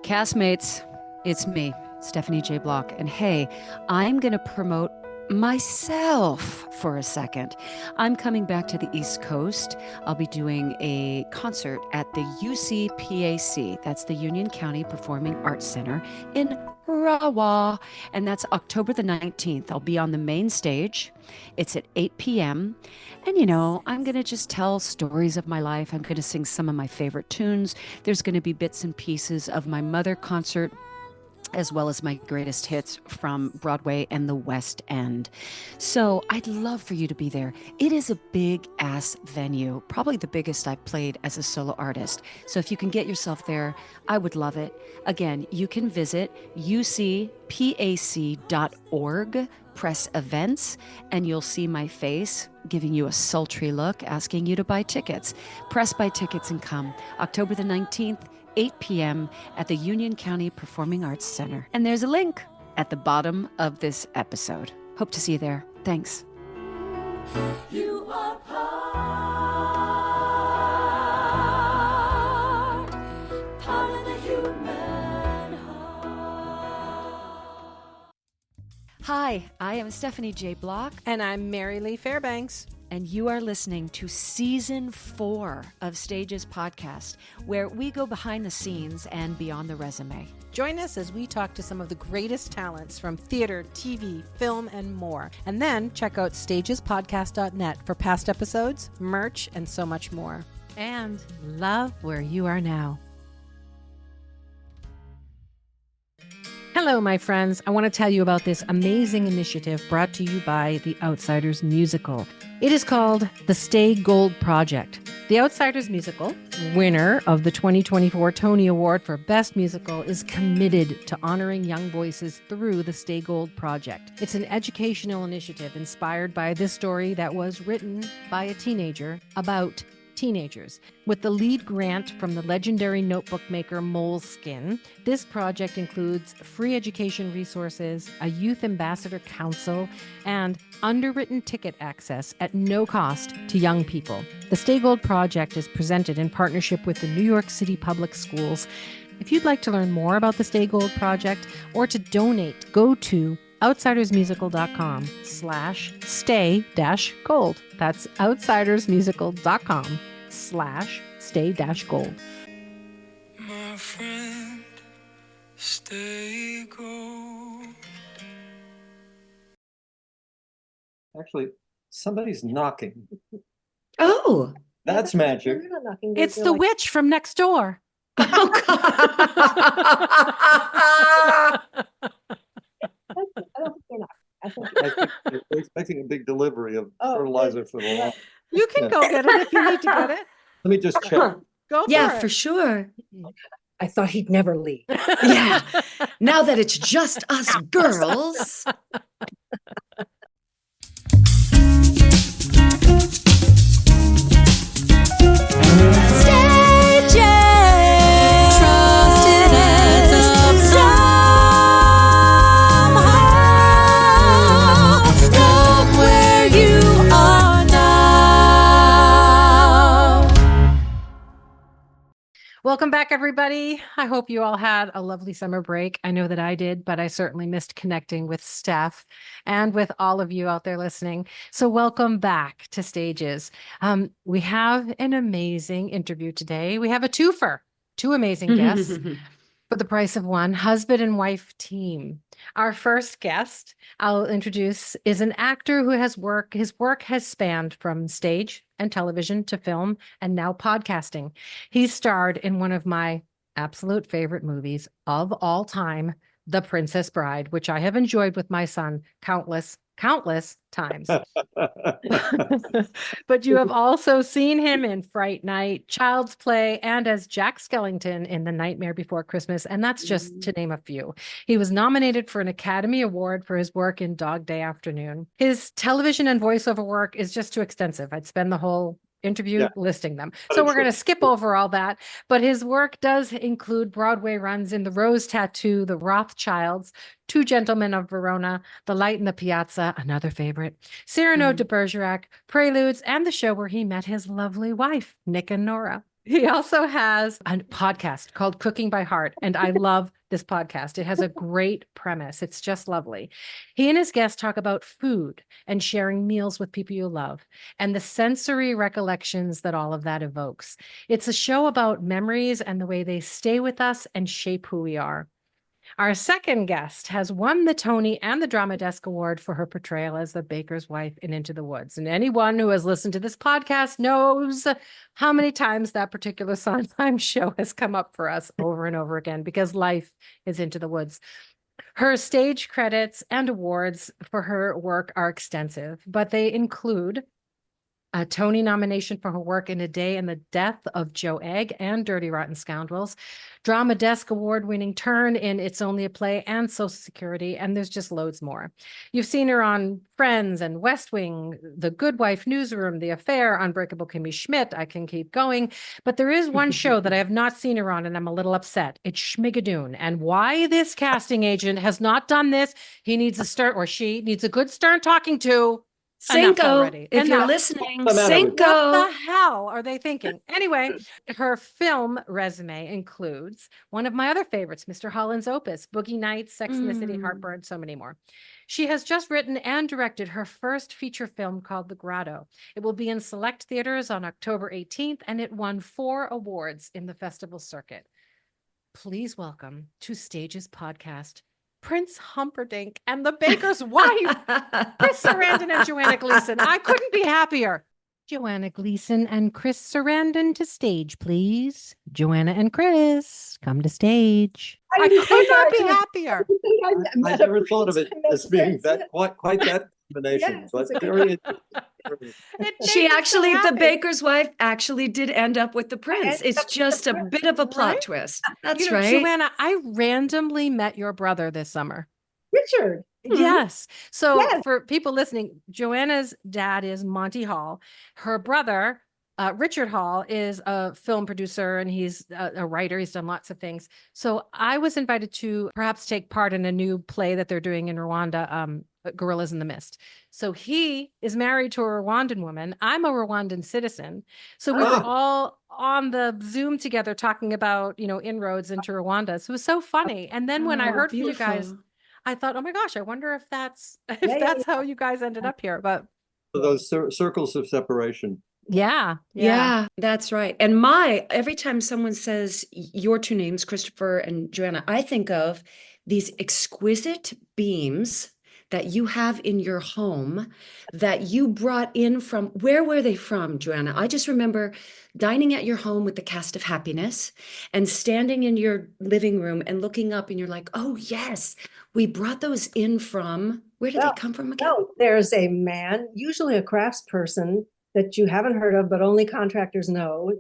Castmates, it's me, Stephanie J. Block. And hey, I'm going to promote myself for a second. I'm coming back to the East Coast. I'll be doing a concert at the UCPAC, that's the Union County Performing Arts Center in Rawa, and that's October the 19th. I'll be on the main stage. It's at 8 p.m. And I'm going to just tell stories of my life. I'm going to sing some of my favorite tunes. There's going to be bits and pieces of my Mother concert, as well as my greatest hits from Broadway and the West End. So I'd love for you to be there. It is a big ass venue, probably the biggest I've played as a solo artist. So if you can get yourself there, I would love it. Again, you can visit ucpac.org, press events, and you'll see my face giving you a sultry look, asking you to buy tickets. Press buy tickets and come. October the 19th, 8 p.m. at the Union County Performing Arts Center. And there's a link at the bottom of this episode. Hope to see you there. Thanks. You are part of the human heart. Hi, I am Stephanie J. Block. And I'm Mary Lee Fairbanks. And you are listening to Season 4 of Stages Podcast, where we go behind the scenes and beyond the resume. Join us as we talk to some of the greatest talents from theater, TV, film, and more. And then check out stagespodcast.net for past episodes, merch, and so much more. And love where you are now. Hello, my friends. I want to tell you about this amazing initiative brought to you by The Outsiders Musical. It is called the Stay Gold Project. The Outsiders Musical, winner of the 2024 Tony Award for Best Musical, is committed to honoring young voices through the Stay Gold Project. It's an educational initiative inspired by this story that was written by a teenager about teenagers. With the lead grant from the legendary notebook maker Moleskine, this project includes free education resources, a youth ambassador council, and underwritten ticket access at no cost to young people. The Stay Gold Project is presented in partnership with the New York City Public Schools. If you'd like to learn more about the Stay Gold Project or to donate, go to outsidersmusical.com/stay-gold. That's outsidersmusical.com/stay-gold. My friend, stay gold. Actually, somebody's knocking. Oh, That's magic. It's the witch from next door. oh God. I think we're expecting a big delivery of fertilizer for the lawn. You can go get it if you need to get it. Let me just check. Go Yeah, it. for sure. I thought he'd never leave. Yeah. Now that it's just us girls. Welcome back, everybody. I hope you all had a lovely summer break. I know that I did, but I certainly missed connecting with Steph and with all of you out there listening. So welcome back to Stages. We have an amazing interview today. We have a twofer, two amazing guests for the price of one, husband and wife team. Our first guest, I'll introduce, is an actor who his work has spanned from stage and television to film and now podcasting. He's starred in one of my absolute favorite movies of all time, The Princess Bride, which I have enjoyed with my son countless times. But you have also seen him in Fright Night, Child's Play, and as Jack Skellington in The Nightmare Before Christmas, and that's just to name a few. He was nominated for an Academy Award for his work in Dog Day Afternoon. His television and voiceover work is just too extensive. I'd spend the whole interview listing them. So we're going to skip over all that, but his work does include Broadway runs in The Rose Tattoo, The Rothschilds, Two Gentlemen of Verona, The Light in the Piazza, another favorite, Cyrano de Bergerac, Preludes, and the show where he met his lovely wife, Nick and Nora. He also has a podcast called Cooking by Heart, and I love this podcast. It has a great premise. It's just lovely. He and his guests talk about food and sharing meals with people you love and the sensory recollections that all of that evokes. It's a show about memories and the way they stay with us and shape who we are. Our second guest has won the Tony and the Drama Desk Award for her portrayal as the baker's wife in Into the Woods. And anyone who has listened to this podcast knows how many times that particular Sondheim show has come up for us over and over again because life is Into the Woods. Her stage credits and awards for her work are extensive, but they include a Tony nomination for her work in A Day in the Death of Joe Egg and Dirty Rotten Scoundrels, Drama Desk Award-winning turn in It's Only a Play and Social Security, and there's just loads more. You've seen her on Friends and West Wing, The Good Wife Newsroom, The Affair, Unbreakable Kimmy Schmidt. I can keep going, but there is one show that I have not seen her on, and I'm a little upset. It's Schmigadoon, and why this casting agent has not done this, he needs a stern, or she needs a good stern talking to. Cinco, if you're listening, Cinco. What the hell are they thinking? Anyway, her film resume includes one of my other favorites, Mr. Holland's Opus, Boogie Nights, Sex and the City, Heartburn, so many more. She has just written and directed her first feature film called The Grotto. It will be in select theaters on October 18th, and it won 4 awards in the festival circuit. Please welcome to Stage's podcast, Prince Humperdinck and the baker's wife, Chris Sarandon and Joanna Gleason. I couldn't be happier. Joanna Gleason and Chris Sarandon to stage, please. Joanna and Chris, come to stage. I could not be happier. I never thought of it as being that quite that combination, but very. She actually, the baker's wife actually did end up with the prince. It's just a bit of a plot twist. That's right. Joanna, I randomly met your brother this summer. Richard. Yes. So for people listening, Joanna's dad is Monty Hall. Her brother, Richard Hall, is a film producer and he's a writer. He's done lots of things. So I was invited to perhaps take part in a new play that they're doing in Rwanda, Gorillas in the Mist. So he is married to a Rwandan woman. I'm a Rwandan citizen. So we were all on the Zoom together talking about, inroads into Rwanda. So it was so funny. And then when I heard from you guys, I thought, oh my gosh, I wonder if that's how you guys ended up here. But those circles of separation. Yeah, that's right. And every time someone says your two names, Christopher and Joanna, I think of these exquisite beams that you have in your home that you brought in from, where were they from, Joanna? I just remember dining at your home with the cast of Happiness and standing in your living room and looking up and you're like, oh yes, we brought those in from, where did they come from again? No, there's a man, usually a craftsperson that you haven't heard of, but only contractors know,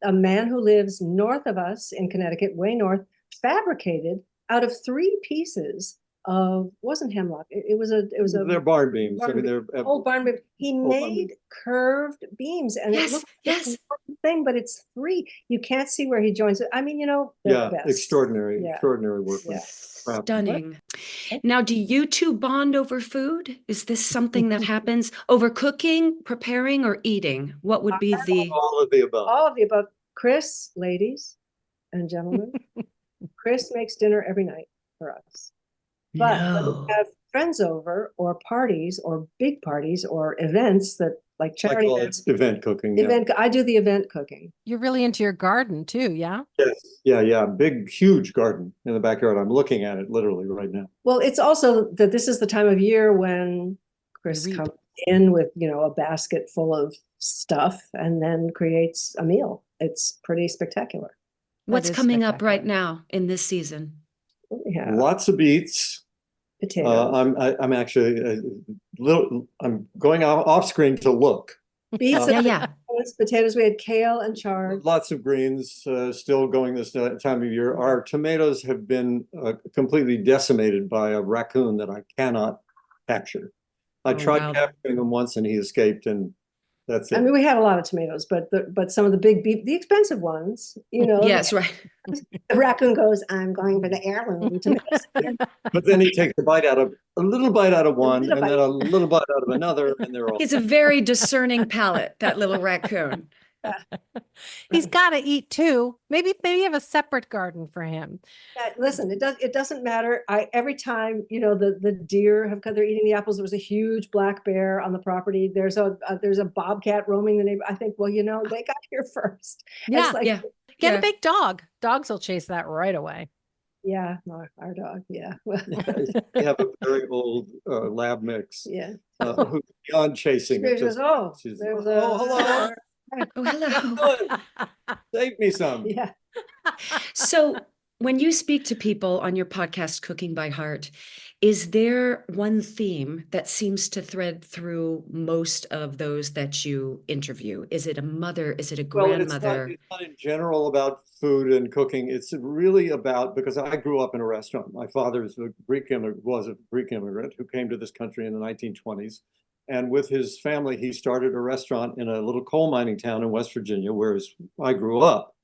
a man who lives north of us in Connecticut, way north, fabricated out of 3 pieces of, wasn't hemlock. It was a They're barn beams. I mean, they're old barn beams. He made curved beams, and it looks like one thing, but it's 3. You can't see where he joins it. I mean, they're the best. Extraordinary work. Yeah. Stunning. Now, do you two bond over food? Is this something that happens over cooking, preparing, or eating? What would be all of the above? All of the above. Chris, ladies and gentlemen, Chris makes dinner every night for us. But when we have friends over or parties or big parties or events that like charity events. Event cooking. I do the event cooking. You're really into your garden too, yeah? Yes. Yeah. Big, huge garden in the backyard. I'm looking at it literally right now. Well, it's also that this is the time of year when Chris comes in with, a basket full of stuff and then creates a meal. It's pretty spectacular. What's coming up right now in this season? Lots of beets. Potatoes. I'm actually I'm going off screen to look. Beets, potatoes. We had kale and chard. Lots of greens still going this time of year. Our tomatoes have been completely decimated by a raccoon that I cannot capture. I tried capturing him once and he escaped, and that's it. I mean, we had a lot of tomatoes, but some of the the expensive ones, Yes, right. The raccoon goes, I'm going for the heirloom tomatoes. But then he takes a little bite out of one, and then a little bite out of another, and they're all. He's a very discerning palate, that little raccoon. He's got to eat too. Maybe have a separate garden for him. Yeah, listen, it doesn't matter. Every time, the deer have they're eating the apples. There was a huge black bear on the property. There's a bobcat roaming the neighborhood. I think, well, they got here first. Yeah, It's like, get a big dog. Dogs will chase that right away. Yeah, our dog. Yeah. We have a very old lab mix. Yeah. Who's beyond chasing. She goes, She's, there's hello. Oh, hello. Save me some. Yeah. So when you speak to people on your podcast, Cooking by Heart, is there one theme that seems to thread through most of those that you interview? Is it a mother? Is it a grandmother? It's not in general about food and cooking. It's really about, because I grew up in a restaurant. My father was a Greek immigrant who came to this country in the 1920s. And with his family, he started a restaurant in a little coal mining town in West Virginia, where I grew up.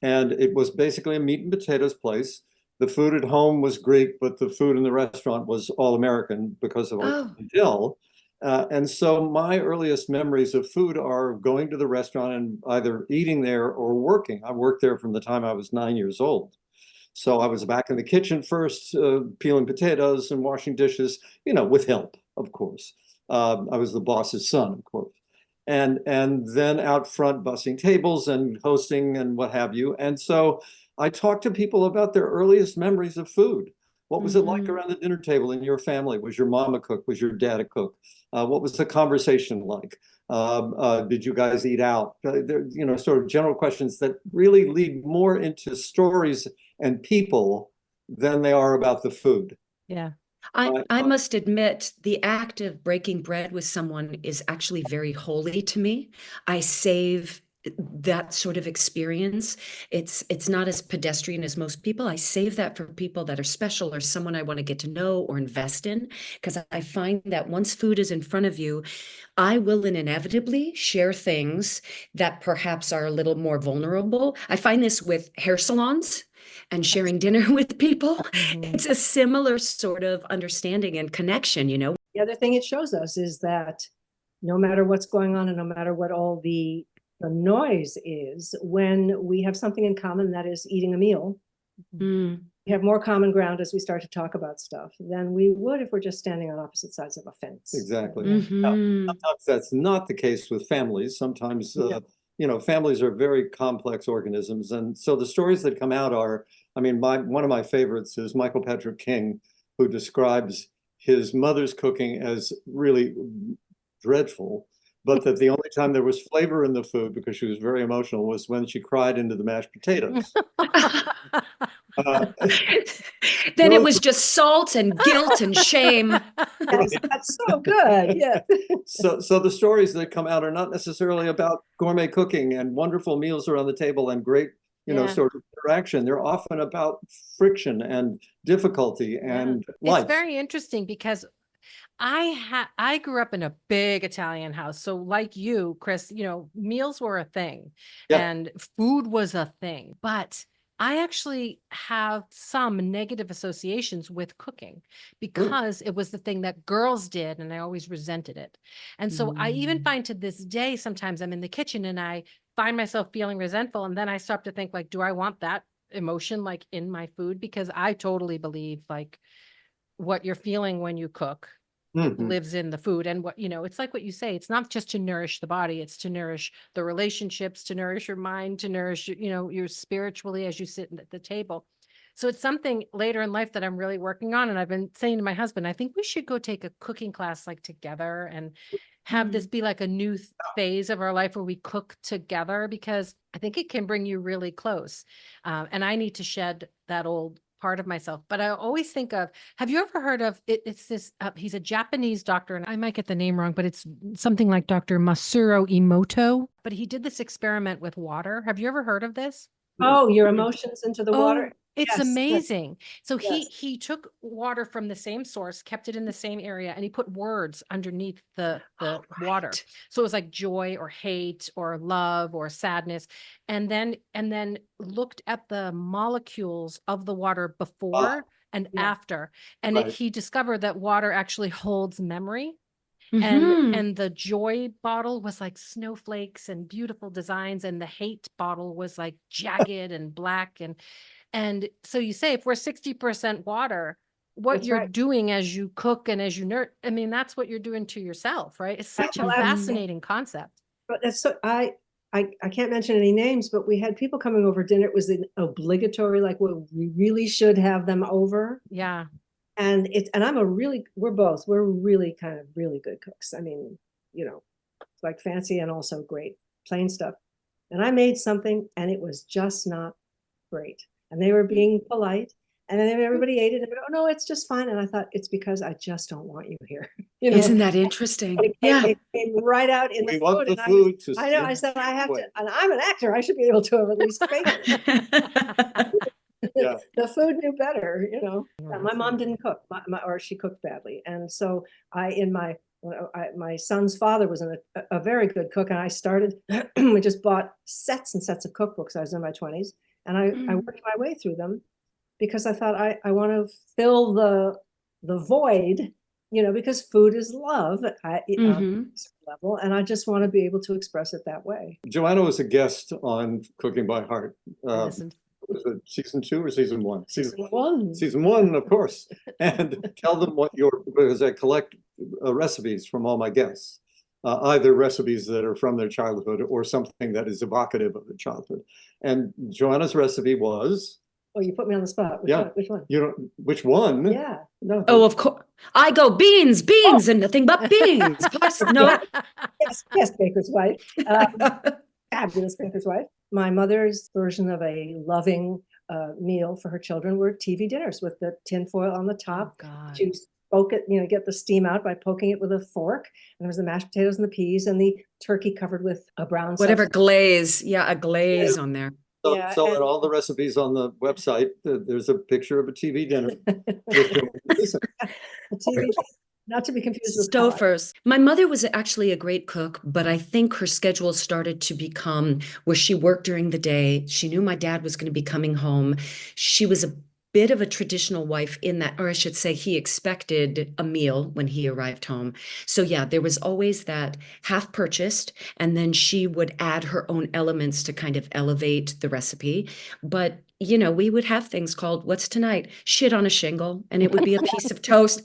And it was basically a meat and potatoes place. The food at home was Greek, but the food in the restaurant was all American because of our clientele. And so my earliest memories of food are going to the restaurant and either eating there or working. I worked there from the time I was 9 years old. So I was back in the kitchen first, peeling potatoes and washing dishes, with help, of course. I was the boss's son, of course. And then out front bussing tables and hosting and what have you. And so I talked to people about their earliest memories of food. What was it like around the dinner table in your family? Was your mom a cook? Was your dad a cook? What was the conversation like? Did you guys eat out? Sort of general questions that really lead more into stories and people than they are about the food. Yeah. I must admit, the act of breaking bread with someone is actually very holy to me. I save that sort of experience. It's not as pedestrian as most people. I save that for people that are special or someone I want to get to know or invest in, because I find that once food is in front of you, I will inevitably share things that perhaps are a little more vulnerable. I find this with hair salons and sharing dinner with people. It's a similar sort of understanding and connection, The other thing it shows us is that no matter what's going on and no matter what all the noise is, when we have something in common, that is eating a meal, we have more common ground as we start to talk about stuff than we would if we're just standing on opposite sides of a fence. Exactly. Now, sometimes that's not the case with families. Sometimes families are very complex organisms. And so the stories that come out are, one of my favorites is Michael Patrick King, who describes his mother's cooking as really dreadful, but that the only time there was flavor in the food, because she was very emotional, was when she cried into the mashed potatoes. Then it was just salt and guilt and shame. That's so good. Yeah. So the stories that come out are not necessarily about gourmet cooking and wonderful meals around the table and great, sort of interaction. They're often about friction and difficulty and life. It's very interesting because I grew up in a big Italian house. So like you, Chris, meals were a thing and food was a thing, but I actually have some negative associations with cooking because it was the thing that girls did and I always resented it. And so I even find to this day, sometimes I'm in the kitchen and I find myself feeling resentful. And then I stop to think like, do I want that emotion like in my food? Because I totally believe like what you're feeling when you cook lives in the food. And what, it's like what you say, it's not just to nourish the body, it's to nourish the relationships, to nourish your mind, to nourish, your spiritually as you sit at the table. So it's something later in life that I'm really working on. And I've been saying to my husband, I think we should go take a cooking class like together and have this be like a new phase of our life where we cook together, because I think it can bring you really close. And I need to shed that old part of myself. But I always think of, have you ever heard of it? It's this, he's a Japanese doctor and I might get the name wrong, but it's something like Dr. Masuro Emoto, but he did this experiment with water. Have you ever heard of this? Oh, your emotions into the water. It's amazing. So Yes. he took water from the same source, kept it in the same area, and he put words underneath the water. So it was like joy or hate or love or sadness. And then looked at the molecules of the water before and after. And he discovered that water actually holds memory. Mhm. And the joy bottle was like snowflakes and beautiful designs, and the hate bottle was like jagged and black. And so you say, if we're 60% water, what That's you're right. doing as you cook and as you I mean, that's what you're doing to yourself, right? It's such a Well, absolutely. fascinating concept. But that's so I can't mention any names, but we had people coming over dinner. It was an obligatory, like, well, we really should have them over. Yeah. And we're really kind of really good cooks. I mean, like fancy and also great plain stuff. And I made something and it was just not great. And they were being polite. And then everybody ate it and oh no, it's just fine. And I thought, it's because I just don't want you here. Isn't that interesting? Yeah. It came right out in the We food. want the and food to. I know. I said I have to, and I'm an actor. I should be able to have at least fake it. Yeah. The food knew better, My mom didn't cook, or she cooked badly, and so my son's father was a very good cook, and I started. We just bought sets and sets of cookbooks. I was in my 20s, and I worked my way through them because I thought I want to fill the void, because food is love at a level, and I just want to be able to express it that way. Joanna was a guest on Cooking by Heart. I listened. Was it season 2 or season 1? Season one. Season 1, of course. And tell them because I collect recipes from all my guests, either recipes that are from their childhood or something that is evocative of their childhood. And Joanna's recipe was. Oh, you put me on the spot. Which one? Which one? Yeah. No. Oh, of course. I go beans, and nothing but beans. No. Yes, Baker's Wife. Fabulous Baker's Wife. My mother's version of a loving meal for her children were TV dinners with the tinfoil on the top. Oh, God. She poke it, get the steam out by poking it with a fork. And there was the mashed potatoes and the peas and the turkey covered with a brown Whatever sauce. glaze. Yeah, a glaze on there. So in all the recipes on the website, there's a picture of a TV dinner. Not to be confused with Stofers. My mother was actually a great cook, but I think her schedule started to become where she worked during the day. She knew my dad was going to be coming home. She was a bit of a traditional wife in that, or I should say, he expected a meal when he arrived home. So yeah, there was always that half purchased, and then she would add her own elements to kind of elevate the recipe. But we would have things called, what's tonight? Shit on a shingle, and it would be a piece of toast.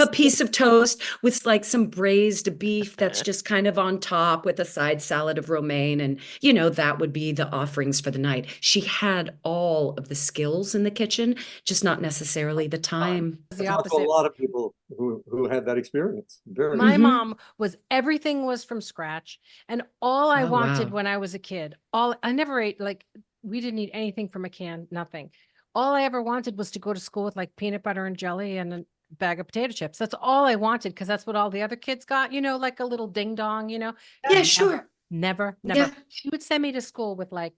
A piece of toast with like some braised beef that's just kind of on top with a side salad of romaine. And, that would be the offerings for the night. She had all of the skills in the kitchen, just not necessarily the time. The I talk to opposite. a lot of people who had that experience. My mom everything was from scratch. And all I wanted wow. when I was a kid, I never ate, like, we didn't eat anything from a can, nothing. All I ever wanted was to go to school with like peanut butter and jelly and a bag of potato chips. That's all I wanted, because that's what all the other kids got, like a little ding dong, Yeah, sure. Never. Yeah. She would send me to school with like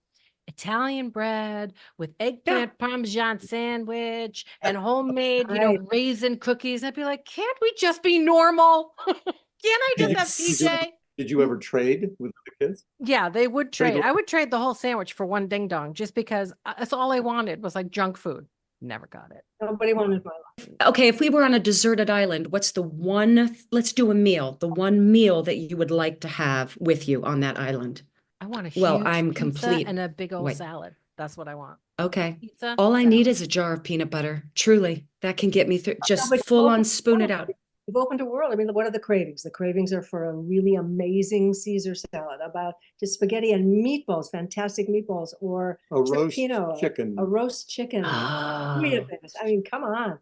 Italian bread with eggplant Parmesan sandwich and homemade, raisin cookies. I'd be like, can't we just be normal? Can't I just have PJ? Did you ever trade with the kids? Yeah, they would trade. I would trade the whole sandwich for one ding dong, just because that's all I wanted was like junk food. Never got it. Nobody wanted my life. Okay, if we were on a deserted island, what's the one, let's do a meal, the one meal that you would like to have with you on that island? I want a huge I'm pizza complete. and a big old salad. That's what I want. Okay. Pizza, all I salad. need is a jar of peanut butter. Truly, that can get me through. Just full on spoon it out. You've opened a world. I mean, what are the cravings? The cravings are for a really amazing Caesar salad, about just spaghetti and meatballs, fantastic meatballs, or a roast chicken. Oh. I mean, come on.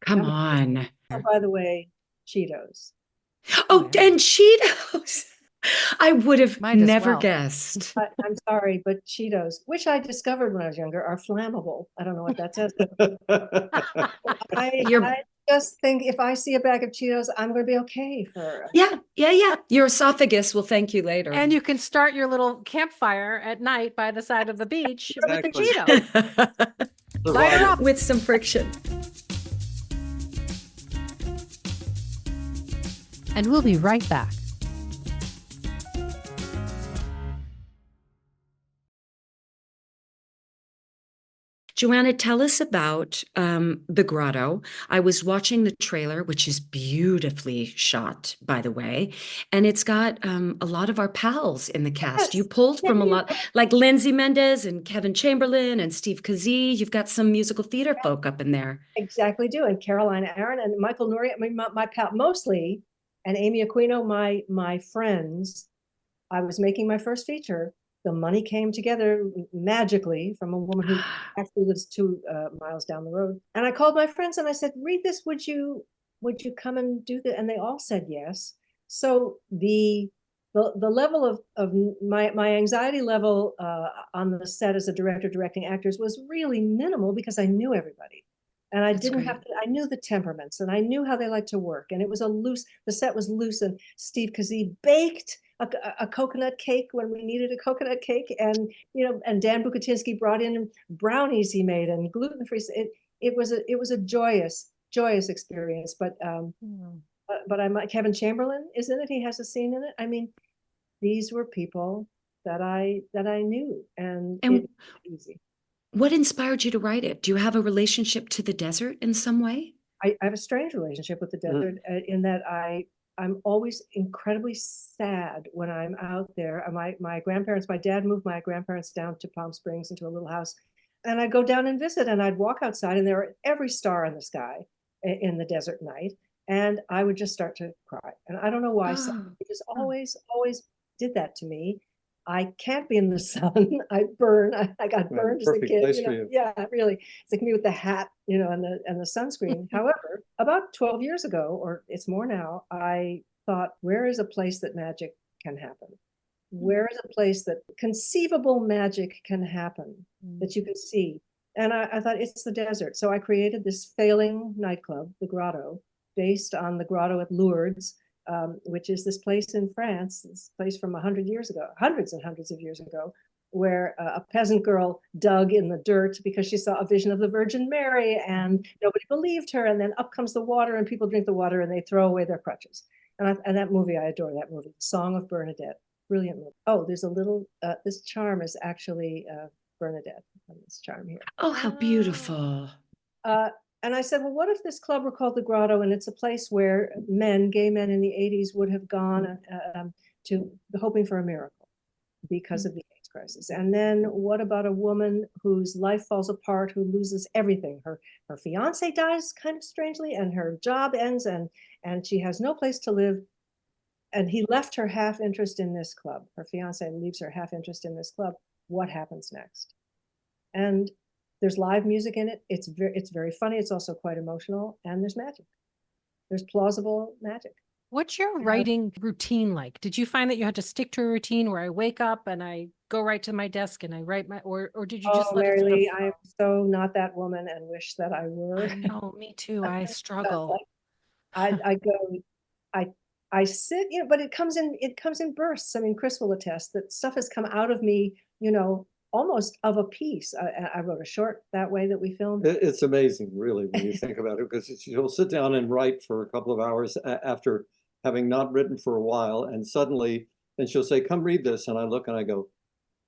Come on. Oh, by the way, Cheetos. Oh, and Cheetos. I would have never well. guessed. I'm sorry, but Cheetos, which I discovered when I was younger, are flammable. I don't know what that says. I just think if I see a bag of Cheetos, I'm going to be okay for. Yeah. Your esophagus will thank you later. And you can start your little campfire at night by the side of the beach with the Exactly. Cheetos. Light her up. With some friction. And we'll be right back. Joanna, tell us about the Grotto. I was watching the trailer, which is beautifully shot, by the way, and it's got a lot of our pals in the cast. You Yes. pulled Yeah, from a yeah, lot, like Lindsay Mendez and Kevin Chamberlain and Steve Kazee. You've got some musical theater folk up in there. exactly do. And Caroline Aaron and Michael Nouri, I mean, my pal mostly, and Amy Aquino, my friends. I was making my first feature. The money came together magically from a woman who actually lives 2 miles down the road. And I called my friends and I said, read this, would you come and do that? And they all said yes. So the level of my anxiety level on the set as a director directing actors was really minimal because I knew everybody. And I That's didn't great. have to, I knew the temperaments and I knew how they like to work. And it was the set was loose, and Steve Kazee baked a coconut cake when we needed a coconut cake. And, and Dan Bukatinsky brought in brownies he made and gluten-free. It was a joyous experience. But Kevin Chamberlain is in it. He has a scene in it. I mean, these were people that I knew, and it's easy. What inspired you to write it? Do you have a relationship to the desert in some way? I have a strange relationship with the desert in that I'm always incredibly sad when I'm out there. My grandparents, my dad moved my grandparents down to Palm Springs into a little house, and I'd go down and visit, and I'd walk outside, and there were every star in the sky in the desert night, and I would just start to cry, and I don't know why. So it just always did that to me. I can't be in the sun. I burn. I got burned as a kid. Yeah, really. It's like me with the hat, and the sunscreen. However, about 12 years ago, or it's more now, I thought, where is a place that magic can happen? Where is a place that conceivable magic can happen that you can see? And I thought it's the desert. So I created this failing nightclub, the Grotto, based on the Grotto at Lourdes, which is this place in France, this place from 100 years ago, hundreds and hundreds of years ago, where a peasant girl dug in the dirt because she saw a vision of the Virgin Mary and nobody believed her. And then up comes the water and people drink the water and they throw away their crutches. And that movie, I adore that movie, Song of Bernadette. Brilliant movie. Oh, there's a little, this charm is actually Bernadette on this charm here. Oh, how beautiful. And I said, well, what if this club were called the Grotto, and it's a place where gay men in the 80s would have gone to hoping for a miracle because of the AIDS crisis. And then what about a woman whose life falls apart, who loses everything? Her fiance dies kind of strangely, and her job ends, and she has no place to live. And he left her half interest in this club. Her fiance leaves her half interest in this club. What happens next? And there's live music in it. It's very funny. It's also quite emotional, and there's magic. There's plausible magic. What's your writing routine like? Did you find that you had to stick to a routine where I wake up and I go right to my desk and I write or did you just let Mary it sort of Lee, I am so not that woman and wish that I were. No, me too. I struggle. I go, I sit, but it comes in bursts. I mean, Chris will attest that stuff has come out of me, almost of a piece. I wrote a short that way that we filmed. It's amazing, really, when you think about it, because you'll sit down and write for a couple of hours after having not written for a while, and suddenly, and she'll say, "Come read this," and I look and I go,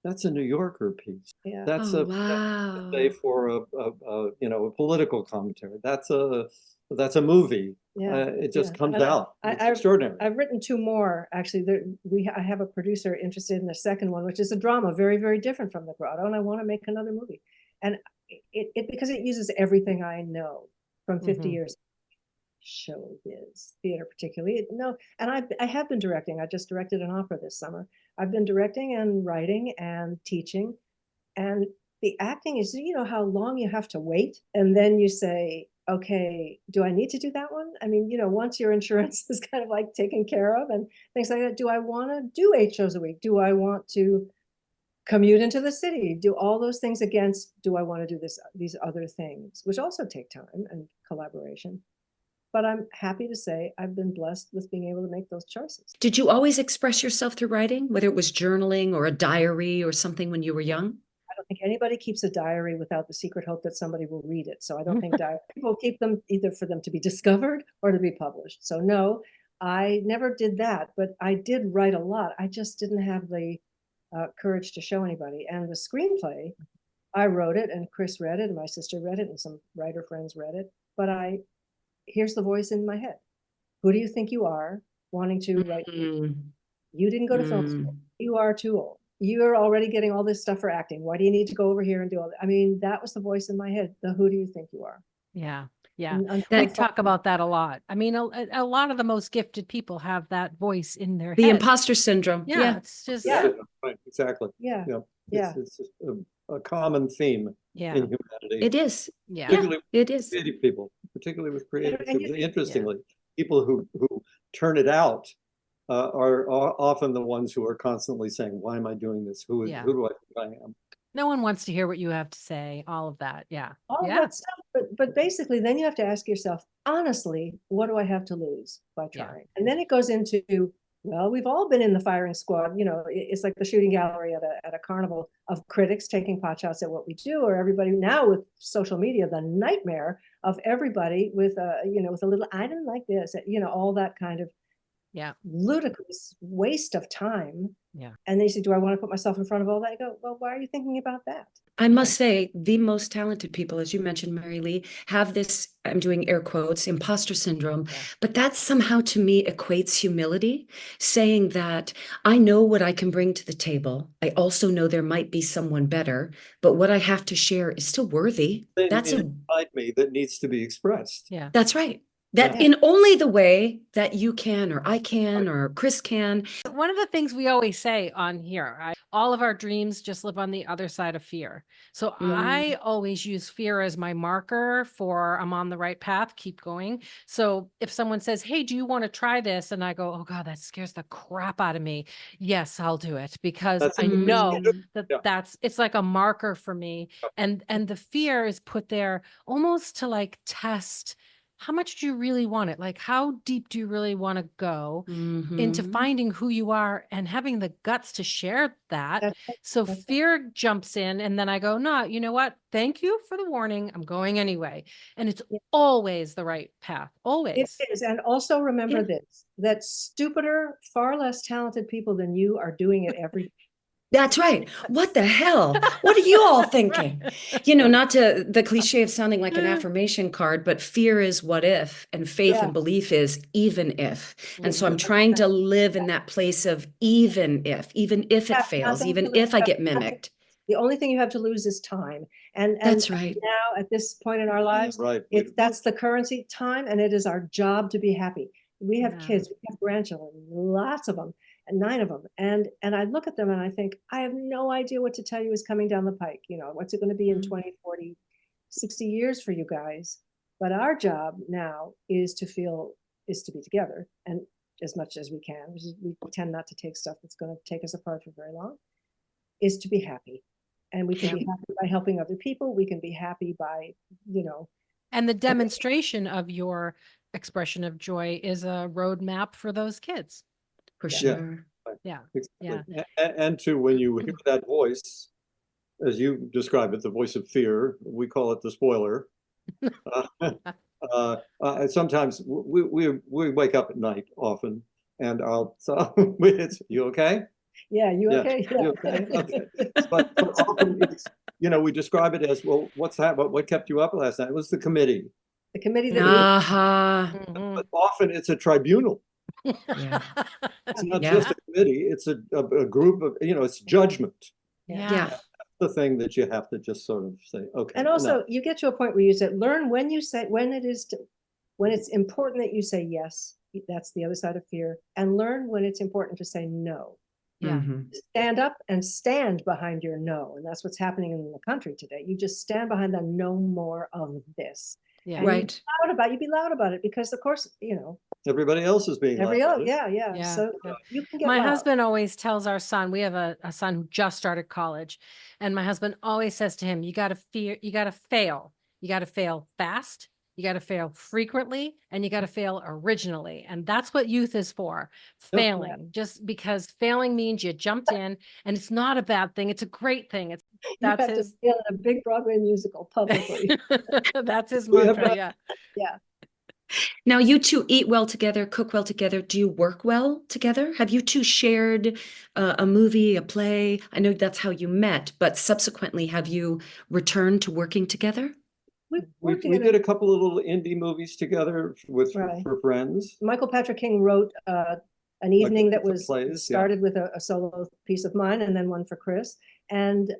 "That's a New Yorker piece. Yeah. That's Wow. for a political commentary. That's a movie." Yeah, it just comes out. It's extraordinary. I've written 2 more actually. I have a producer interested in the second one, which is a drama, very, very different from the Grotto, and I want to make another movie. And it because it uses everything I know from 50 years, showbiz, theater particularly. And I have been directing. I just directed an opera this summer. I've been directing and writing and teaching, and the acting is, how long you have to wait, and then you say, okay, do I need to do that one? I mean, once your insurance is kind of like taken care of and things like that, do I want to do 8 shows a week? Do I want to commute into the city? Do all those things against, do I want to do these other things, which also take time and collaboration? But I'm happy to say I've been blessed with being able to make those choices. Did you always express yourself through writing, whether it was journaling or a diary or something when you were young? I don't think anybody keeps a diary without the secret hope that somebody will read it. So I don't think people keep them either for them to be discovered or to be published. So no, I never did that, but I did write a lot. I just didn't have the courage to show anybody. And the screenplay, I wrote it, and Chris read it, and my sister read it, and some writer friends read it. But here's the voice in my head. Who do you think you are wanting to write? You didn't go to film school. You are too old. You're already getting all this stuff for acting. Why do you need to go over here and do all that? I mean, that was the voice in my head. The who do you think you are? Yeah. Yeah. And We talk about that a lot. I mean, a lot of the most gifted people have that voice in their The head. imposter syndrome. Yeah. It's just, Right, exactly. Yeah. It's a common theme in humanity. It is. yeah. Particularly It is. creative people, particularly with creative And people. Interestingly, people who turn it out are often the ones who are constantly saying, why am I doing this? Who do I think I am? No one wants to hear what you have to say, all of that. Yeah. All of that stuff. But basically, then you have to ask yourself, honestly, what do I have to lose by trying? And then it goes into, well, we've all been in the firing squad. You know, it's like the shooting gallery at a carnival of critics taking potshots at what we do, or everybody now with social media, the nightmare of everybody with with a little, I didn't like this, all that kind of ludicrous waste of time. Yeah. And they say, do I want to put myself in front of all that? I go, well, why are you thinking about that? I must say, the most talented people, as you mentioned, Mary Lee, have this, I'm doing air quotes, imposter syndrome. Yeah. But that somehow to me equates humility, saying that I know what I can bring to the table. I also know there might be someone better, but what I have to share is still worthy. That's inside me that needs to be expressed. Yeah. That's right. That in only the way that you can, or I can, or Chris can. One of the things we always say on here, all of our dreams just live on the other side of fear. So I always use fear as my marker for I'm on the right path, keep going. So if someone says, hey, do you want to try this? And I go, oh God, that scares the crap out of me. Yes, I'll do it, because I know that it's like a marker for me. And the fear is put there almost to like test, how much do you really want it? Like, how deep do you really want to go into finding who you are and having the guts to share that? So fear jumps in, and then I go, no, you know what? Thank you for the warning. I'm going anyway. And it's always the right path. Always. It is. And also remember this, that stupider, far less talented people than you are doing it every day. That's right. What the hell? What are you all thinking? Not to the cliche of sounding like an affirmation card, but fear is what if, and faith and belief is even if. And so I'm trying to live in that place of even if it fails, even if I get mimicked. The only thing you have to lose is time. And that's right. Now at this point in our lives, that's the currency, time, and it is our job to be happy. We have kids, we have grandchildren, lots of them. And 9 of them. And I look at them and I think, I have no idea what to tell you is coming down the pike. What's it going to be in 20, 40, 60 years for you guys? But our job now is to be together. And as much as we can, we tend not to take stuff that's going to take us apart for very long, is to be happy. And we can be happy by helping other people. We can be happy by, And the demonstration of your expression of joy is a roadmap for those kids. For sure. Yeah. Exactly. And to when you hear that voice, as you describe it, the voice of fear, we call it the spoiler. Sometimes we wake up at night often, and it's, you okay? Yeah, you okay? Yeah. You okay? Okay. But often it's, we describe it as, well, what's that? What kept you up last night? It was the committee. The committee that But often it's a tribunal. It's not just a committee, it's a group of, it's judgment. That's the thing that you have to just sort of say, okay. And also you get to a point where you say, learn when it's important that you say yes, that's the other side of fear, and learn when it's important to say no. Stand up and stand behind your no. And that's what's happening in the country today. You just stand behind the no more of this. Right. You be loud about it, because of course, everybody else is being loud. Yeah. So you can get my loud. husband always tells our son, we have a son who just started college, and my husband always says to him, you got to fail. You got to fail fast. You got to fail frequently, and you got to fail originally. And that's what youth is for, failing. Just because failing means you jumped in, and it's not a bad thing. It's a great thing. You have to fail in a big Broadway musical publicly. That's his mantra. Yeah. Now, you two eat well together, cook well together. Do you work well together? Have you two shared a movie, a play? I know that's how you met, but subsequently, have you returned to working together? We've We worked did together. a couple of little indie movies together with Right. for friends. Michael Patrick King wrote an evening that was plays, started with a solo piece of mine and then one for Chris. And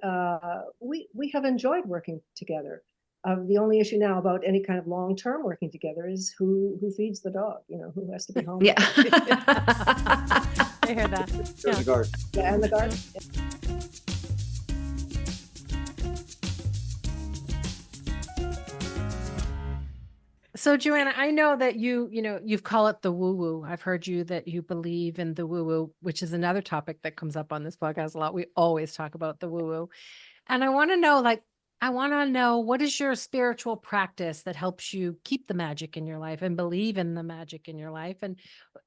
we have enjoyed working together. The only issue now about any kind of long-term working together is who feeds the dog, you know, who has to be home. Yeah. I hear that. In the garden. Yeah, and the garden. So Joanna, I know that you've called it the woo-woo. I've heard you that you believe in the woo-woo, which is another topic that comes up on this podcast a lot. We always talk about the woo-woo. And I want to know, what is your spiritual practice that helps you keep the magic in your life and believe in the magic in your life? And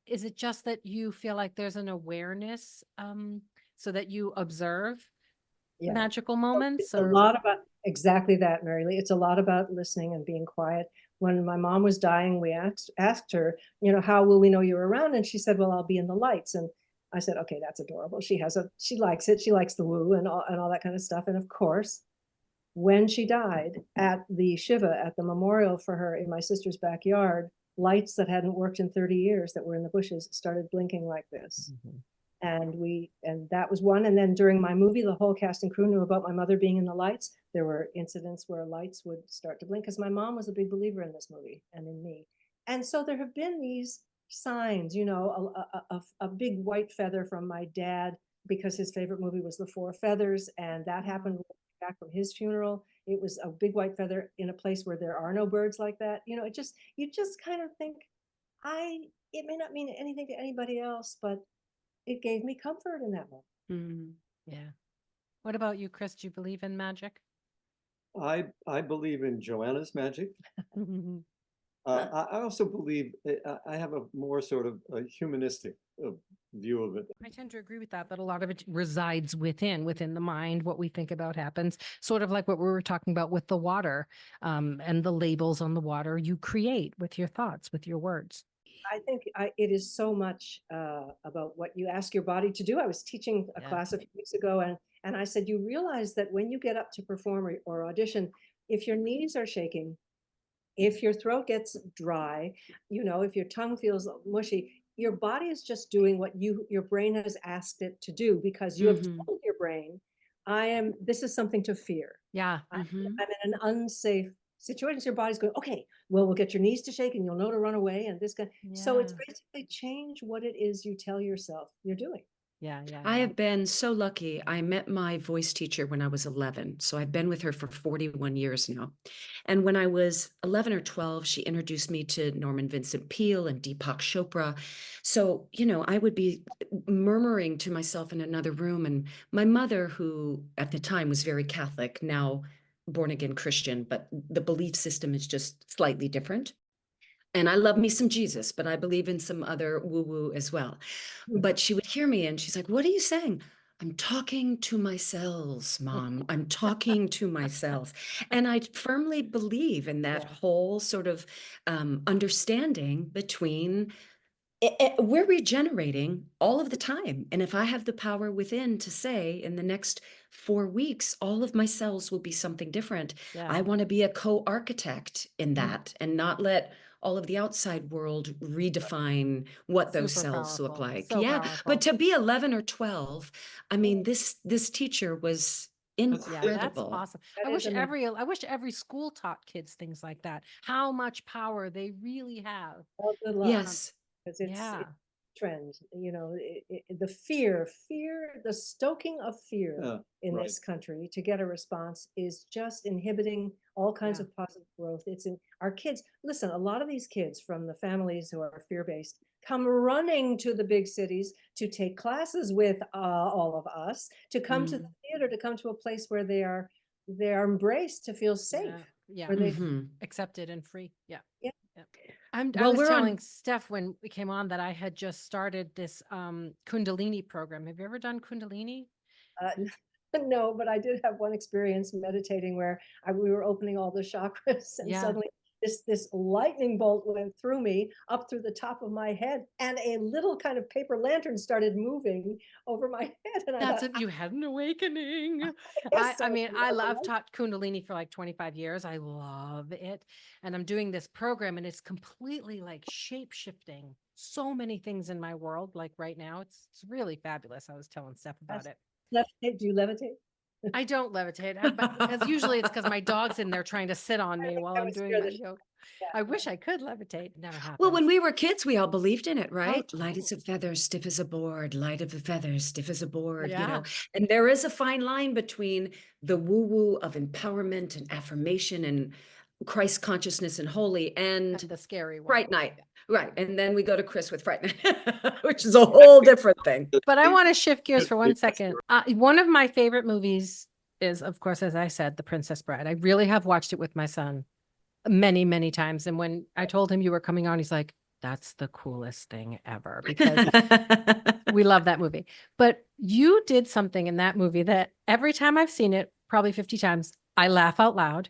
is it just that you feel like there's an awareness so that you observe Yeah. magical moments? It's a lot about exactly that, Mary Lee. It's a lot about listening and being quiet. When my mom was dying, we asked her, you know, how will we know you're around? And she said, well, I'll be in the lights. And I said, okay, that's adorable. She likes it. She likes the woo and all that kind of stuff. And of course, when she died at the Shiva, at the memorial for her in my sister's backyard, lights that hadn't worked in 30 years that were in the bushes started blinking like this. Mhm. And that was one. And then during my movie, the whole cast and crew knew about my mother being in the lights. There were incidents where lights would start to blink because my mom was a big believer in this movie and in me. And so there have been these signs, you know, a big white feather from my dad because his favorite movie was The Four Feathers, and that happened back from his funeral. It was a big white feather in a place where there are no birds like that. You know, you just kind of think, it may not mean anything to anybody else, but it gave me comfort in that moment. Mm. Yeah. What about you, Chris? Do you believe in magic? I believe in Joanna's magic. I also believe I have a more sort of a humanistic view of it. I tend to agree with that a lot of it resides within the mind. What we think about happens, sort of like what we were talking about with the water and the labels on the water you create with your thoughts, with your words. I think it is so much about what you ask your body to do. I was teaching a class a few weeks ago, and I said, you realize that when you get up to perform or audition, if your knees are shaking, if your throat gets dry, you know, if your tongue feels mushy, your body is just doing what your brain has asked it to do, because you have told your brain, this is something to fear. Yeah. I'm in an unsafe situation. So your body's going, okay, well, we'll get your knees to shake and you'll know to run away. And this guy. So it's basically change what it is you tell yourself you're doing. Yeah. I have been so lucky. I met my voice teacher when I was 11. So I've been with her for 41 years now. And when I was 11 or 12, she introduced me to Norman Vincent Peale and Deepak Chopra. So, you know, I would be murmuring to myself in another room. And my mother, who at the time was very Catholic, now born again Christian, but the belief system is just slightly different. And I love me some Jesus, but I believe in some other woo-woo as well. But she would hear me and she's like, what are you saying? I'm talking to myself, Mom. I'm talking to myself. And I firmly believe in that whole sort of understanding between we're regenerating all of the time. And if I have the power within to say in the next 4 weeks, all of my cells will be something different. I want to be a co-architect in that and not let all of the outside world redefine what those cells look like. So powerful. But to be 11 or 12, I mean, this teacher was incredible. Yeah, that's awesome. I wish every school taught kids things like that. How much power they really have. Oh, good luck. Yes. Because it's a trend, you know, the fear, the stoking of fear in this country to get a response is just inhibiting all kinds of positive growth. It's in our kids. Listen, a lot of these kids from the families who are fear-based come running to the big cities to take classes with all of us, to come to the theater, to come to a place where they are embraced, to feel safe, where they accepted and free. Yeah. I Well, was we're on- telling Steph when we came on that I had just started this Kundalini program. Have you ever done Kundalini? No, but I did have one experience meditating where we were opening all the chakras, and suddenly this lightning bolt went through me up through the top of my head, and a little kind of paper lantern started moving over my head. And That's it. You had an awakening. I mean, I've taught Kundalini for like 25 years. I love it. And I'm doing this program, and it's completely like shape shifting so many things in my world. Like right now, it's really fabulous. I was telling Steph about it. Levitate? Do you levitate? I don't levitate, but because usually it's because my dog's in there trying to sit on me while I'm doing my yoga. I wish I could levitate. It never happens. Well, when we were kids, we all believed in it, right? Oh, Light as a feather, stiff as a board, light of a feather, stiff as a board, you Yeah. know. And there is a fine line between the woo-woo of empowerment and affirmation and Christ consciousness and holy and the scary one. Fright Night. Right. And then we go to Chris with Fright Night, which is a whole different thing. But I want to shift gears for 1 second. One of my favorite movies is, of course, as I said, The Princess Bride. I really have watched it with my son many, many times. And when I told him you were coming on, he's like, that's the coolest thing ever, because we love that movie. But you did something in that movie that every time I've seen it, probably 50 times, I laugh out loud.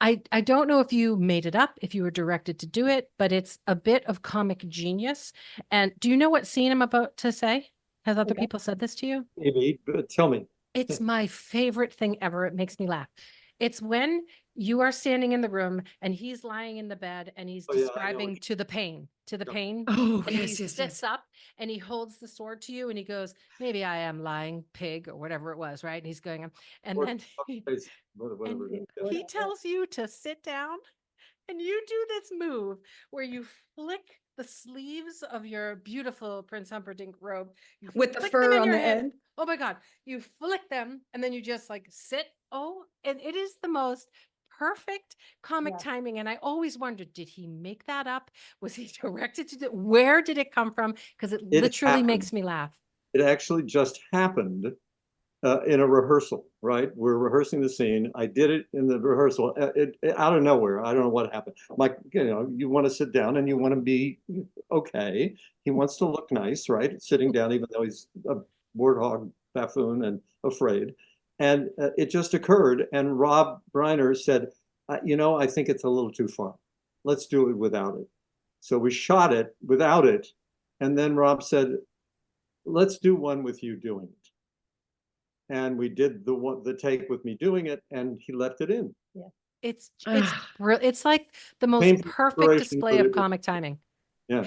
I don't know if you made it up, if you were directed to do it, but it's a bit of comic genius. And do you know what scene I'm about to say? Has other people said this to you? Maybe, but tell me. It's my favorite thing ever. It makes me laugh. It's when you are standing in the room and he's lying in the bed and he's describing to the pain. Oh, And yes, he yes, sits yes. up and he holds the sword to you and he goes, maybe I am lying pig or whatever it was, right? And he's going, and then he tells you to sit down, and you do this move where you flick the sleeves of your beautiful Prince Humperdinck robe. You With the flick fur them in on your the head. end. Oh my God. You flick them and then you just like sit. Oh, and it is the most perfect comic timing. And I always wondered, did he make that up? Was he directed to do? Where did it come from? Because it literally makes me laugh. It actually just happened in a rehearsal, right? We're rehearsing the scene. I did it in the rehearsal, out of nowhere. I don't know what happened. Like, you know, you want to sit down and you want to be okay. He wants to look nice, right? Sitting down, even though he's a warthog buffoon and afraid. And it just occurred. And Rob Reiner said, you know, I think it's a little too far. Let's do it without it. So we shot it without it. And then Rob said, let's do one with you doing it. And we did the take with me doing it, and he left it in. Yeah. It's like the most perfect display of comic timing. Yeah.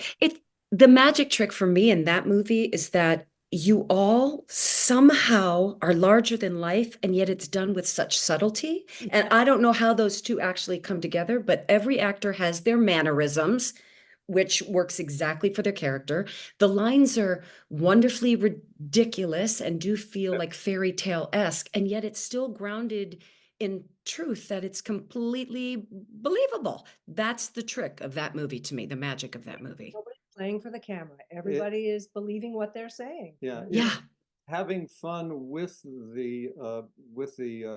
The magic trick for me in that movie is that you all somehow are larger than life, and yet it's done with such subtlety. And I don't know how those two actually come together, but every actor has their mannerisms, which works exactly for their character. The lines are wonderfully ridiculous and do feel like fairy tale-esque, and yet it's still grounded in truth, that it's completely believable. That's the trick of that movie to me, the magic of that movie. Nobody's playing for the camera. Everybody is believing what they're saying. Yeah. Yeah. Having fun with the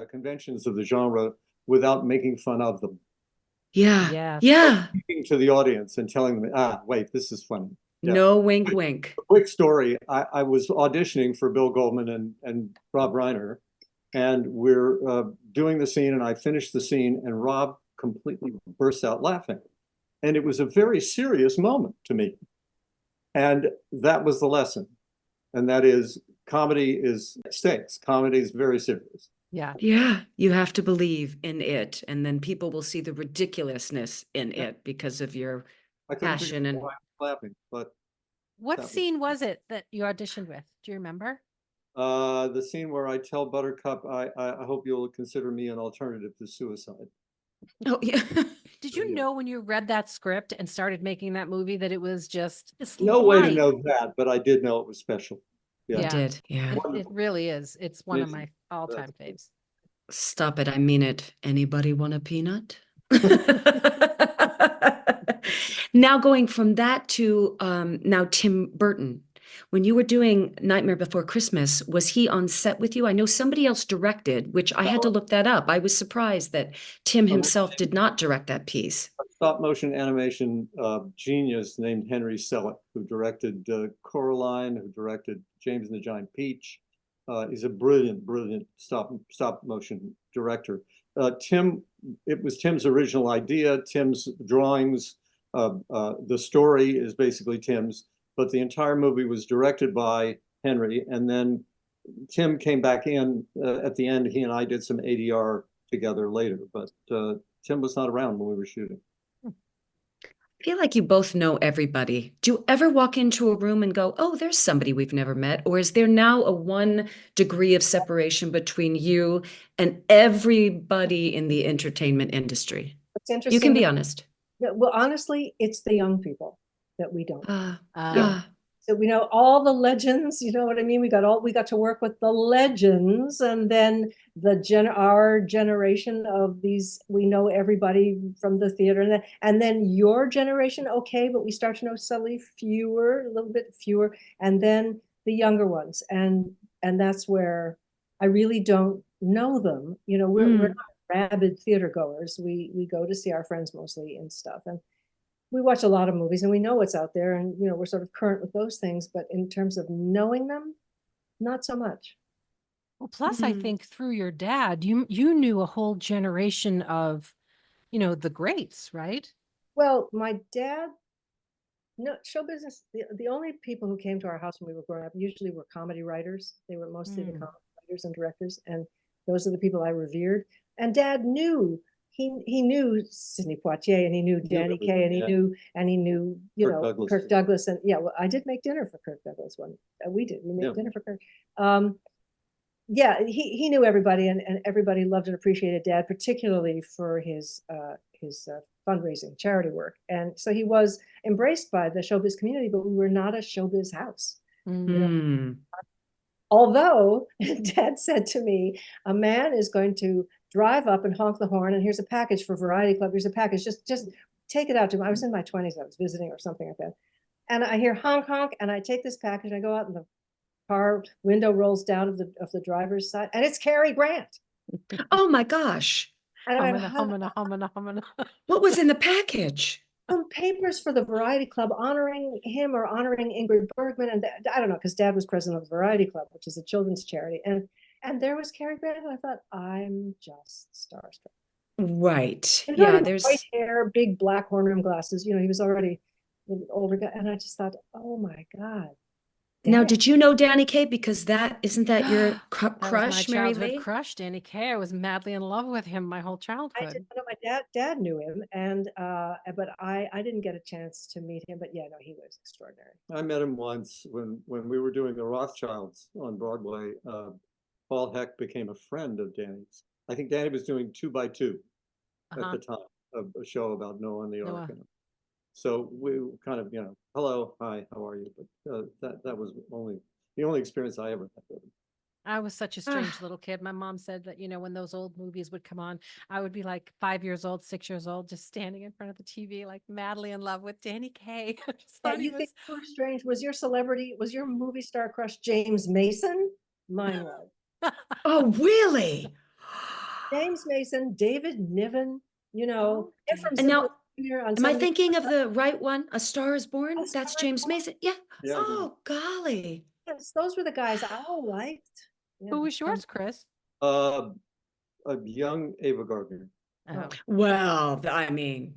conventions of the genre without making fun of them. Yeah. Yeah. Speaking to the audience and telling them, wait, this is funny. Yeah. No wink, wink. Quick story. I was auditioning for Bill Goldman and Rob Reiner, and we're doing the scene, and I finished the scene, and Rob completely bursts out laughing. And it was a very serious moment to me. And that was the lesson. And that is, comedy is stakes. Comedy is very serious. Yeah. Yeah. You have to believe in it. And then people will see the ridiculousness in it because of your passion. And laughing. But what scene was it that you auditioned with? Do you remember? The scene where I tell Buttercup, I hope you'll consider me an alternative to suicide. Oh, yeah. Did you know when you read that script and started making that movie that it was just no way to know that, but I did know it was special. Yeah. You did. Yeah. It really is. It's one of my all-time faves. Stop it. I mean it. Anybody want a peanut? Now going from that to now Tim Burton. When you were doing Nightmare Before Christmas, was he on set with you? I know somebody else directed, which I had to look that up. I was surprised that Tim himself did not direct that piece. A stop motion animation genius named Henry Selick, who directed Coraline, who directed James and the Giant Peach. He's a brilliant stop motion director. it was Tim's original idea, Tim's drawings. The story is basically Tim's, but the entire movie was directed by Henry. And then Tim came back in at the end. He and I did some ADR together later, but Tim was not around when we were shooting. I feel like you both know everybody. Do you ever walk into a room and go, oh, there's somebody we've never met? Or is there now a 1 degree of separation between you and everybody in the entertainment industry? It's interesting. You can be honest. Well, honestly, it's the young people that we don't. So we know all the legends, you know what I mean? We got to work with the legends, and then our generation of these, we know everybody from the theater, and then your generation, okay, but we start to know subtly a little bit fewer, and then the younger ones, and that's where I really don't know them. You know, we're not rabid theater goers. We go to see our friends mostly and stuff, and we watch a lot of movies and we know what's out there, and you know, we're sort of current with those things, but in terms of knowing them, not so much. Well, plus I think through your dad, you knew a whole generation of, you know, the greats, right? Well, my dad, no, show business, the only people who came to our house when we were growing up usually were comedy writers. They were mostly the comedy writers and directors, and those are the people I revered. And Dad knew, he knew Sidney Poitier, and he knew Danny Kaye, and he knew, you know, Kirk Douglas. And yeah, well, I did make dinner for Kirk Douglas one. We made dinner for Kirk. Yeah, he knew everybody, and everybody loved and appreciated Dad, particularly for his fundraising charity work. And so he was embraced by the showbiz community, but we were not a showbiz house. You know? Although Dad said to me, a man is going to drive up and honk the horn, and here's a package for Variety Club. Here's a package. Just take it out to him. I was in my 20s. I was visiting or something like that. And I hear honk, honk, and I take this package. I go out, and the car window rolls down of the driver's side, and it's Cary Grant. Oh my gosh. And I went, what was in the package? Some papers for the Variety Club honoring him or honoring Ingrid Bergman. And I don't know, because Dad was president of the Variety Club, which is a children's charity. And there was Cary Grant, and I thought, I'm just starstruck. Right. And yeah, there's white hair, big black horn rim glasses. You know, he was already an older guy. And I just thought, oh my God. Now, did you know Danny Kaye? Because isn't that your crush, my Mary childhood Lee? crush, Danny Kaye. I was madly in love with him my whole childhood. I didn't know. My dad knew him, and but I didn't get a chance to meet him. But yeah, no, he was extraordinary. I met him once when we were doing the Rothschilds on Broadway. Paul Heck became a friend of Danny's. I think Danny was doing 2 by 2 at the time, of a show about Noah and the Ark. So we kind of, you know, hello, hi, how are you? But that was the only experience I ever had with him. I was such a strange little kid. My mom said that, you know, when those old movies would come on, I would be like 5 years old, 6 years old, just standing in front of the TV, like madly in love with Danny Kaye. Think you were strange? Was your movie star crush James Mason? Mine was. Oh, really? James Mason, David Niven, you know. And now, am I thinking of the right one? A Star is Born? That's James Mason. Yeah. Oh, golly. Yes, those were the guys I liked. Yeah. Who was yours, Chris? A young Ava Gardner. Oh. Well, I mean,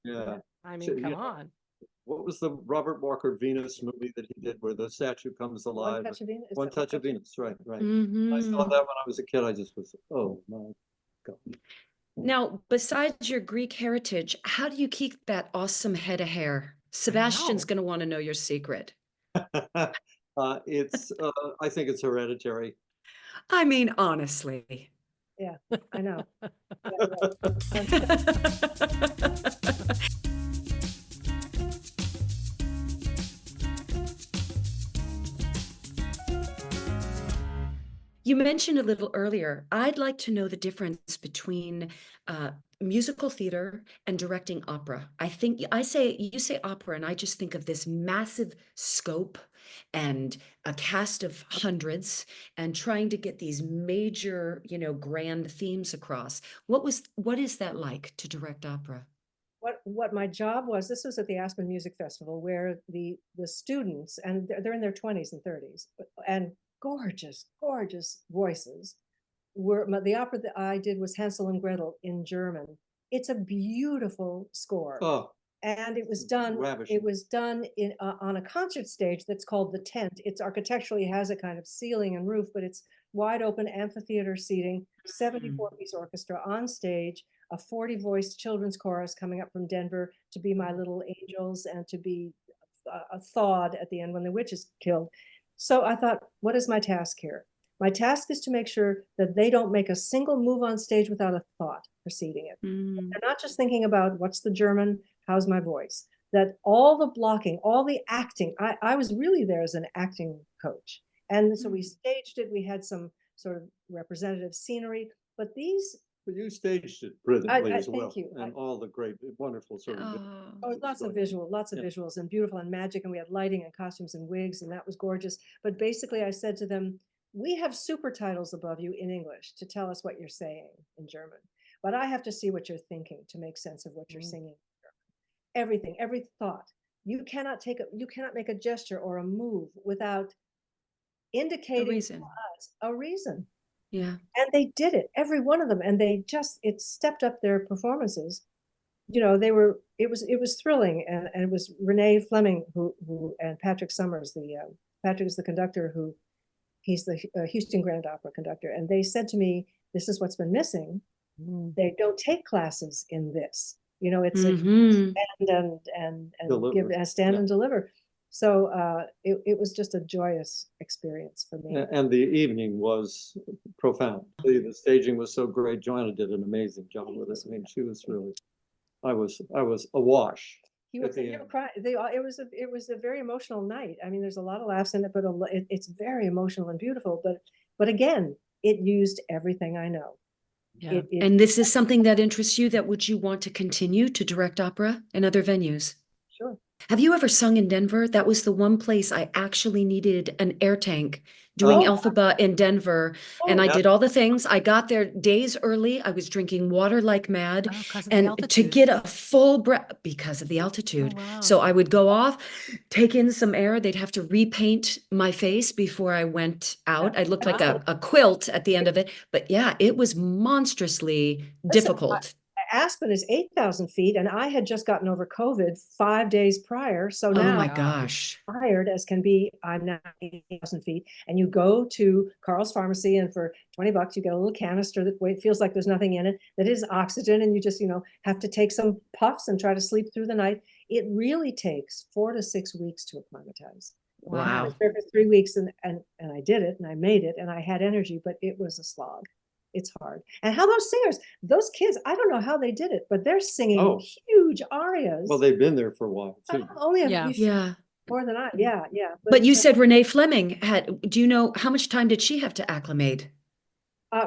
Yeah. I mean, come on. What was the Robert Walker Venus movie that he did where the statue comes alive? One Touch of Venus. Right. I saw that when I was a kid. I just was, oh my God. Now, besides your Greek heritage, how do you keep that awesome head of hair? Sebastian's going to want to know your secret. It's I think it's hereditary. I mean, honestly. Yeah, I know. You mentioned a little earlier, I'd like to know the difference between musical theater and directing opera. You say opera, and I just think of this massive scope and a cast of hundreds and trying to get these major, you know, grand themes across. What is that like to direct opera? What my job was, this was at the Aspen Music Festival, where the students, and they're in their 20s and 30s, and gorgeous voices, the opera that I did was Hansel and Gretel in German. It's a beautiful score. Oh, And it was done ravishing. in on a concert stage that's called the Tent. It's architecturally has a kind of ceiling and roof, but it's wide open amphitheater seating, 74-piece orchestra on stage, a 40-voice children's chorus coming up from Denver to be My Little Angels and to be thawed at the end when the witch is killed. So I thought, what is my task here? My task is to make sure that they don't make a single move on stage without a thought preceding it. They're not just thinking about what's the German, how's my voice, that all the blocking, all the acting, I was really there as an acting coach. And so we staged it. We had some sort of representative scenery, but these. But you staged it brilliantly as well. Thank you. And all the great, wonderful sort of. Lots of visuals and beautiful and magic. And we had lighting and costumes and wigs, and that was gorgeous. But basically I said to them, we have super titles above you in English to tell us what you're saying in German. But I have to see what you're thinking to make sense of what you're singing. Everything, every thought. You cannot make a gesture or a move without indicating to us a reason. Yeah. And they did it, every one of them. And it stepped up their performances. You know, it was thrilling. And it was Renee Fleming who and Patrick Summers, Patrick is the conductor he's the Houston Grand Opera conductor. And they said to me, this is what's been missing. They don't take classes in this. You know, it's stand and deliver. So it was just a joyous experience for me. And the evening was profound. The staging was so great. Joanna did an amazing job with it. I mean, she was really, I was awash. You were crying. It was a very emotional night. I mean, there's a lot of laughs in it, but it's very emotional and beautiful. But again, it used everything I know. Yeah. And this is something that interests you, that would you want to continue to direct opera in other venues? Sure. Have you ever sung in Denver? That was the one place I actually needed an air tank doing Elphaba in Denver. And I did all the things. I got there days early. I was drinking water like mad. And to get a full breath because of the altitude. Wow. So I would go off, take in some air. They'd have to repaint my face before I went out. I looked like a quilt at the end of it. But yeah, it was monstrously difficult. Aspen is 8,000 feet, and I had just gotten over COVID 5 days prior. So now, oh my gosh, tired as can be. I'm now 8,000 feet, and you go to Carl's Pharmacy, and for $20, you get a little canister that feels like there's nothing in it. That is oxygen, and you just have to take some puffs and try to sleep through the night. It really takes 4 to 6 weeks to acclimatize. Wow. I was there for 3 weeks, and I did it, and I made it, and I had energy, but it was a slog. It's hard. And how those singers, those kids, I don't know how they did it, but they're singing huge arias. Well, they've been there for a while too. Only a few yeah. more than I. Yeah. But you said Renee Fleming do you know how much time did she have to acclimate?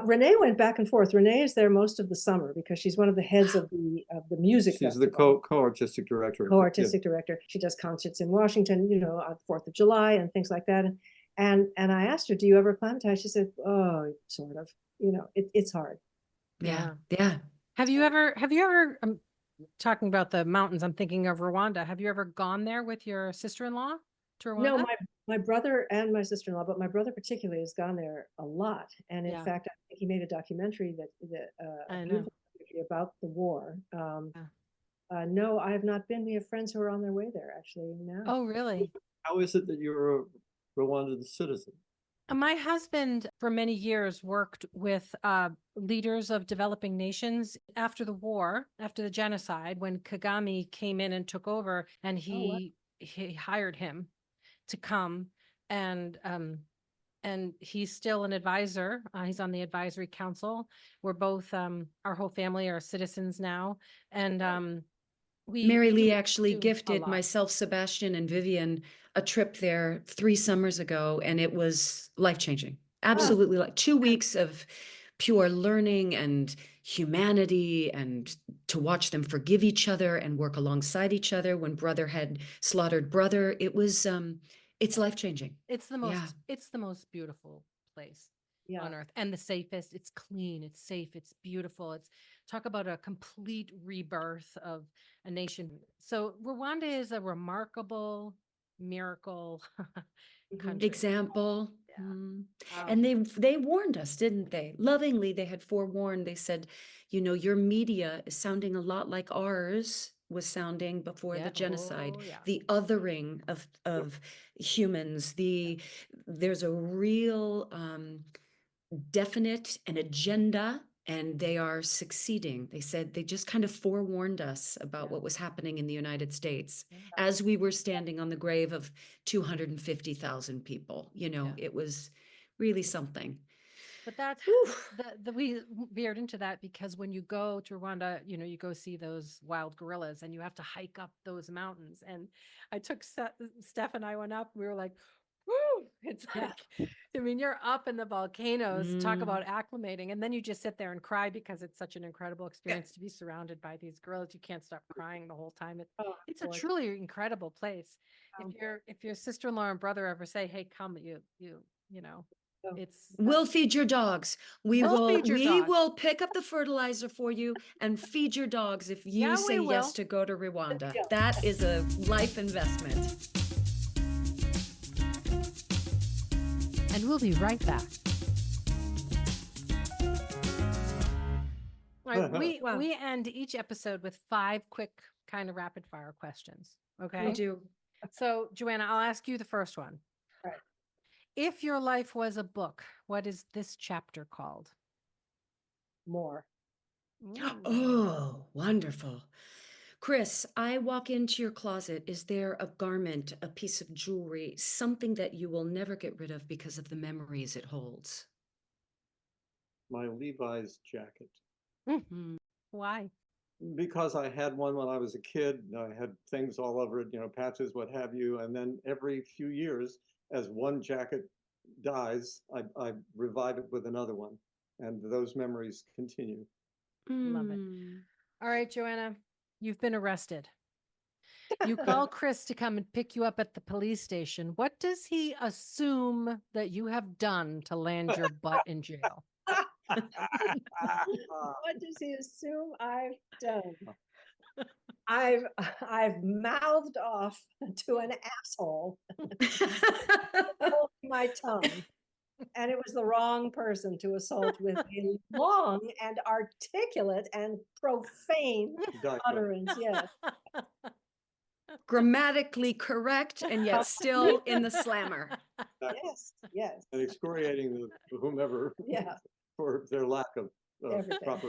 Renee went back and forth. Renee is there most of the summer because she's one of the heads of the music. She's festival. The co-artistic director. Co-artistic director. She does concerts in Washington, on 4th of July and things like that. And I asked her, do you ever acclimatize? She said, oh, sort of. It's hard. Yeah. Have you ever I'm talking about the mountains, I'm thinking of Rwanda. Have you ever gone there with your sister-in-law to Rwanda? No, my brother and my sister-in-law, but my brother particularly has gone there a lot. And in fact, I think he made a documentary about the war. No, I have not been. We have friends who are on their way there actually now. Oh, really? How is it that you're a Rwandan citizen? My husband, for many years, worked with leaders of developing nations after the war, after the genocide, when Kagame came in and took over, and he hired him to come, and he's still an advisor. He's on the advisory council. We're both, our whole family are citizens now, and Mary Lee actually gifted myself, Sebastian, and Vivian a trip there 3 summers ago, and it was life-changing. Absolutely, like 2 weeks of pure learning and humanity, and to watch them forgive each other and work alongside each other when brother had slaughtered brother. It was it's life-changing. It's the most beautiful place on earth, and the safest. It's clean, it's safe, it's beautiful. It's talk about a complete rebirth of a nation. So Rwanda is a remarkable miracle Mhm. country. Example. Yeah. Mm. Wow. And they warned us, didn't they? Lovingly, they had forewarned. They said, you know, your media is sounding a lot like ours was sounding before Yeah. the genocide, Oh, yeah. the othering of humans. There's a real definite an agenda, and they are succeeding. They said they just kind of forewarned us about Yeah. what was happening in the United States Yeah. as we were standing on the grave of 250,000 people. You know, Yeah. it was really something. But that's Oof. we veered into that because when you go to Rwanda, you know, you go see those wild gorillas and you have to hike up those mountains. And I took Steph and I went up. We were like, woo! It's Yeah. like, I mean, you're up in the volcanoes. Talk Mm. about acclimating, and then you just sit there and cry because it's such an incredible experience to be surrounded by these gorillas. You can't stop crying the whole time. It's a truly incredible place. If your sister-in-law and brother ever say, "Hey, come," you know. We'll feed your dogs. We We'll will pick up the fertilizer for you and feed your dogs if you Yeah, say we yes will. to go to Rwanda. Yeah. That is a life investment. And we'll be right back. All right, Wow. we end each episode with 5 quick kind of rapid fire questions. Okay. We do. So, Joanna, I'll ask you the first one. Right. If your life was a book, what is this chapter called? More. Ooh. Oh, wonderful. Chris, I walk into your closet. Is there a garment, a piece of jewelry, something that you will never get rid of because of the memories it holds? My Levi's jacket. Mhm. Why? Because I had one when I was a kid. I had things all over it, you know, patches, what have you. And then every few years, as one jacket dies, I revive it with another one. And those memories continue. Love it. Mm. All right, Joanna, you've been arrested. You call Chris to come and pick you up at the police station. What does he assume that you have done to land your butt in jail? What does he assume I've done? I've mouthed off to an asshole, holding my tongue, and it was the wrong person to assault with a long and articulate and profane utterance. Yes, Grammatically correct and yet still in the slammer. yes, yes. And excoriating whomever Yeah, for their lack of everything. proper.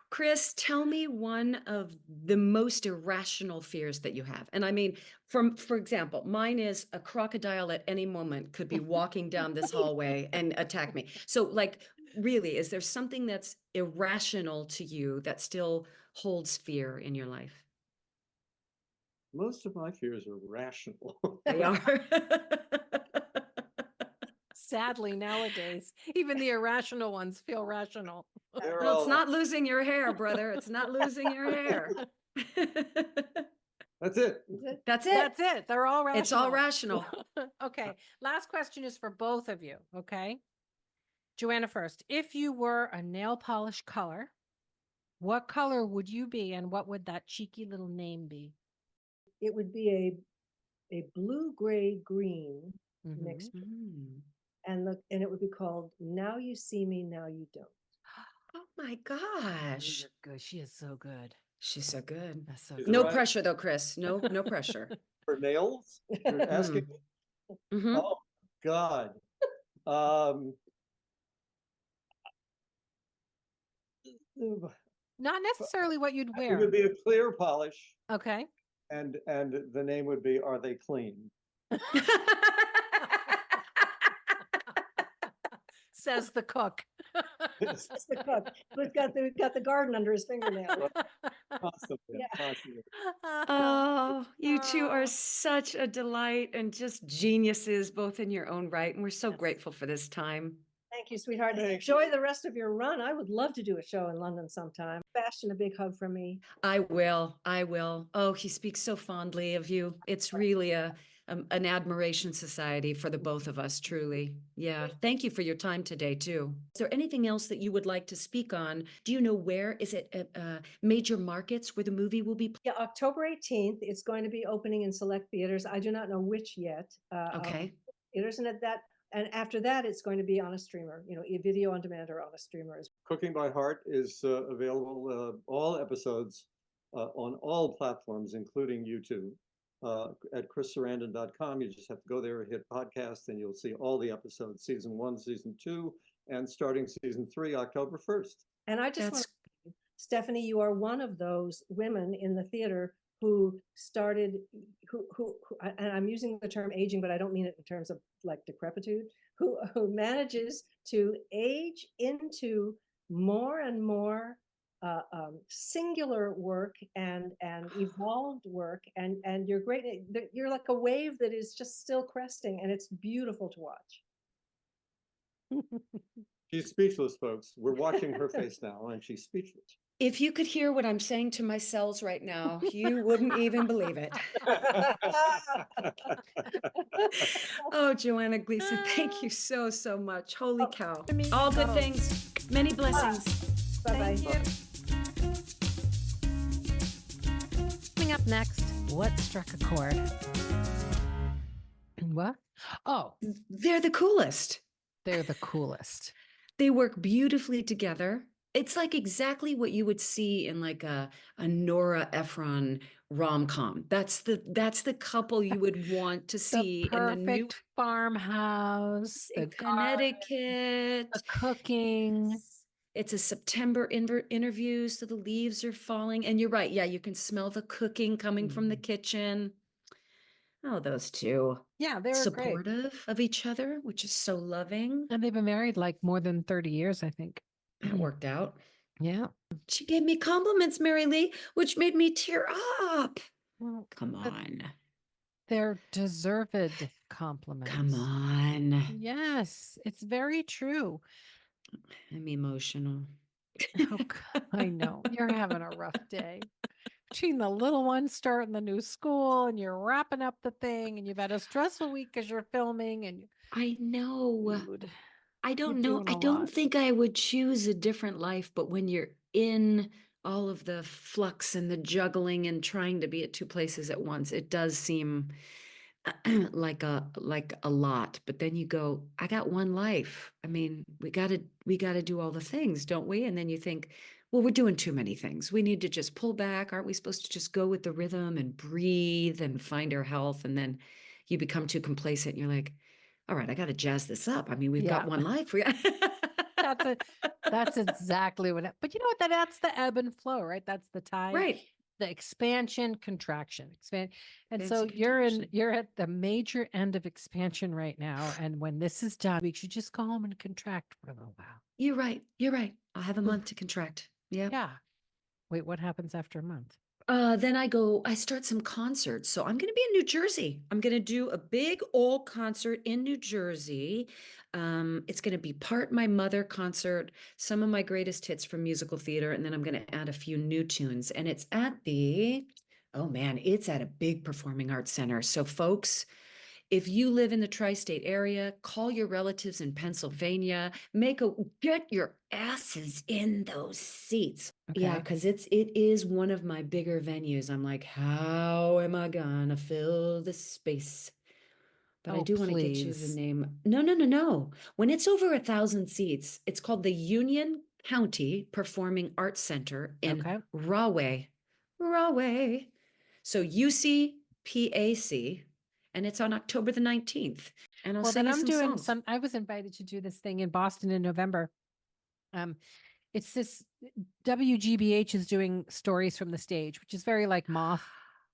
Chris, tell me one of the most irrational fears that you have. And I mean, for example, mine is a crocodile at any moment could be walking down this hallway and attack me. So like, really, is there something that's irrational to you that still holds fear in your life? Most of my fears are rational. They are. Sadly, nowadays, even the irrational ones feel rational. They're Well, all it's not losing your hair, brother. It's not losing your hair. That's it. That's it. That's it. They're all rational. It's all rational. Okay. Last question is for both of you. Okay. Joanna first. If you were a nail polish color, what color would you be and what would that cheeky little name be? It would be a blue gray green Mhm. mixture, Mm. and it would be called "Now You See Me, Now You Don't." Oh my gosh. You're good. She is so good. She's so good. That's so Is good. No it right? pressure though, Chris. No pressure. For nails? You're asking me? Mhm. Oh, God. Um, Not necessarily what you'd it wear. would be a clear polish, Okay. and the name would be "Are They Clean?" Says the cook. That's the cook who's got the garden under his fingernail. Constantly, Yeah. constantly. Oh, you two are such a delight and just geniuses, both in your own right. And we're so Yes. grateful for this time. Thank Thank you, sweetheart. Enjoy the rest of your run. I would love to do a show in London sometime. Bastion, a big hug from me. I will. I will. Oh, he speaks so fondly of you. It's really an admiration society for the both of us, truly. Yeah. Thank you for your time today, too. Is there anything else that you would like to speak on? Do you know where? Is it at major markets where the movie will be? Yeah, October 18th, it's going to be opening in select theaters. I do not know which yet. Okay. Theaters, and after that, it's going to be on a streamer, a video on demand or on a streamer. Cooking by Heart is available, all episodes on all platforms, including YouTube. At chrissarandon.com. You just have to go there, hit podcast, and you'll see all the episodes, season 1, season 2, and starting season 3, October 1st. And I just want to, Stephanie, you are one of those women in the theater who started, and I'm using the term aging, but I don't mean it in terms of like decrepitude, who manages to age into more and more singular work and evolved work, and you're great. You're like a wave that is just still cresting, and it's beautiful to watch. She's speechless, folks. We're watching her face now, and she's speechless. If you could hear what I'm saying to my cells right now, you wouldn't even believe it. Oh, Joanna Gleason, thank you so, so much. Holy cow. All good things. Many blessings. Bye-bye. Thank you. Coming up next, what struck a chord? What? Oh, They're the coolest. they're the coolest. They work beautifully together. It's like exactly what you would see in like a Nora Ephron rom-com. That's the couple you would want to see The in the new perfect farmhouse, the in Connecticut. the cooking. It's a September interview, so the leaves are falling. And you're right. Yeah, you can smell the cooking coming from the kitchen. Oh, those two. Yeah, they're great. Supportive of each other, which is so loving. And they've been married like more than 30 years, I think. That worked out. Yeah. She gave me compliments, Mary Lee, which made me tear up. Well, Come but on. they're deserved compliments. Come on. Yes, it's very true. I'm emotional. Oh, God, I know. You're having a rough day. Between the little one starting the new school and you're wrapping up the thing and you've had a stressful week because you're filming and I know. Dude, I don't you're know. doing I a don't lot. think I would choose a different life, but when you're in all of the flux and the juggling and trying to be at two places at once, it does seem like a lot. But then you go, I got one life. I mean, we gotta do all the things, don't we? And then you think, well, we're doing too many things. We need to just pull back. Aren't we supposed to just go with the rhythm and breathe and find our health? And then you become too complacent. And you're like, all right, I got to jazz this up. I mean, we've got one life. That's exactly what but you know what, that's the ebb and flow, right? That's the tide. Right. The expansion, contraction, expand. And so Expansion, you're at the major end of expansion right now. And when this is done, we should just go home and contract for a little while. You're right. You're right. I'll have a month to contract. Yeah. Yeah. Wait, what happens after a month? Then I start some concerts. So I'm going to be in New Jersey. I'm going to do a big old concert in New Jersey. It's going to be part my mother concert, some of my greatest hits from musical theater, and then I'm going to add a few new tunes. And it's at it's at a big performing arts center. So folks, if you live in the tri-state area, call your relatives in Pennsylvania, get your asses in those seats. Okay. Yeah, because it is one of my bigger venues. I'm like, how am I gonna fill the space? But I do want to get you the name. No. When it's over 1,000 seats, it's called the Union County Performing Arts Center in Rahway. So UCPAC. And it's on October the 19th. And I'll sing you some songs. I was invited to do this thing in Boston in November. It's this WGBH is doing Stories from the Stage, which is very like Moth.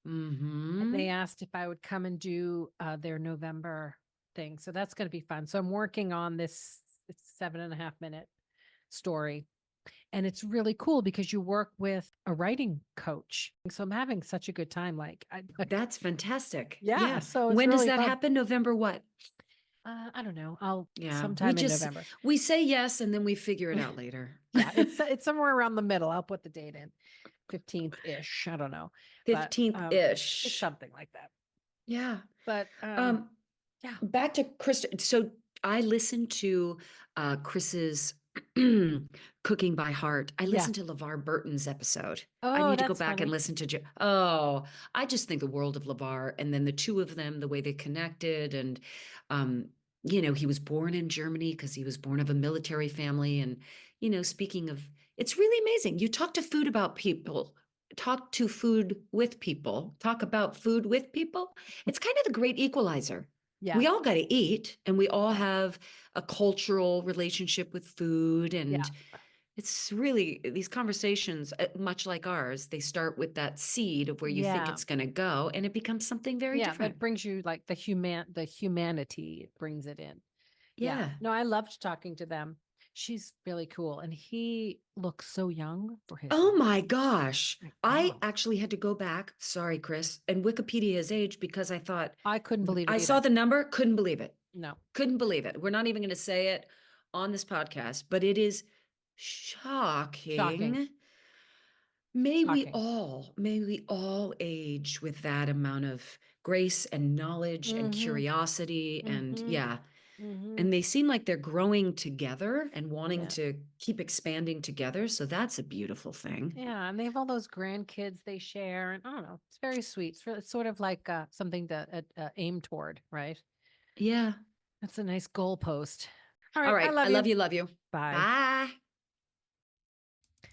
Mm-hmm. And they asked if I would come and do their November thing. So that's going to be fun. So I'm working on this 7.5 minute story. And it's really cool because you work with a writing coach. So I'm having such a good time. Like that's fantastic. Yeah. So it's when really does that fun. happen? November what? I don't know. I'll Yeah, sometime in November. We say yes and then we figure it out later. Yeah, it's somewhere around the middle. I'll put the date in 15th-ish. I don't know. 15th-ish. It's something like that. Yeah. But yeah. Back to Chris. So I listened to Chris's Cooking by Heart. I listened to LeVar Burton's episode. I need to go back and listen to I just think the world of LeVar, and then the two of them, the way they connected, and he was born in Germany because he was born of a military family. And, speaking of, it's really amazing. You talk to food about people, talk to food with people, talk about food with people. It's kind of the great equalizer. Yeah. We all got to eat, and we all have a cultural relationship with food. And it's really, these conversations, much like ours, they start with that seed of where you think it's going to go, and it becomes something very different. That brings you like the humanity, it brings it in. Yeah. No, I loved talking to them. She's really cool. And he looks so young for his Oh age. my gosh. I actually had to go back, sorry, Chris, and Wikipedia his age because I thought. I couldn't believe it. I saw the number, couldn't believe it. No. Couldn't believe it. We're not even going to say it on this podcast, but it is shocking. May we all age with that amount of grace and knowledge and curiosity and and they seem like they're growing together and wanting to keep expanding together. So that's a beautiful thing. Yeah. And they have all those grandkids they share. And I don't know, it's very sweet. It's sort of like something to aim toward, right? Yeah. That's a nice goalpost. All right. I love you. Love you. Bye. Bye.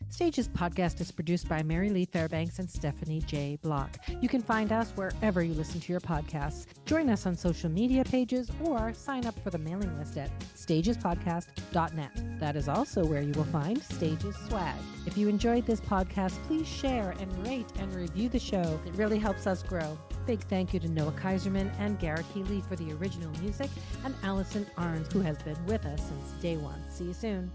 Stages podcast is produced by Mary Lee Fairbanks and Stephanie J. Block. You can find us wherever you listen to your podcasts. Join us on social media pages or sign up for the mailing list at stagespodcast.net. That is also where you will find Stages swag. If you enjoyed this podcast, please share and rate and review the show. It really helps us grow. Big thank you to Noah Kaiserman and Garrett Healy for the original music, and Allison Arns, who has been with us since day one. See you soon.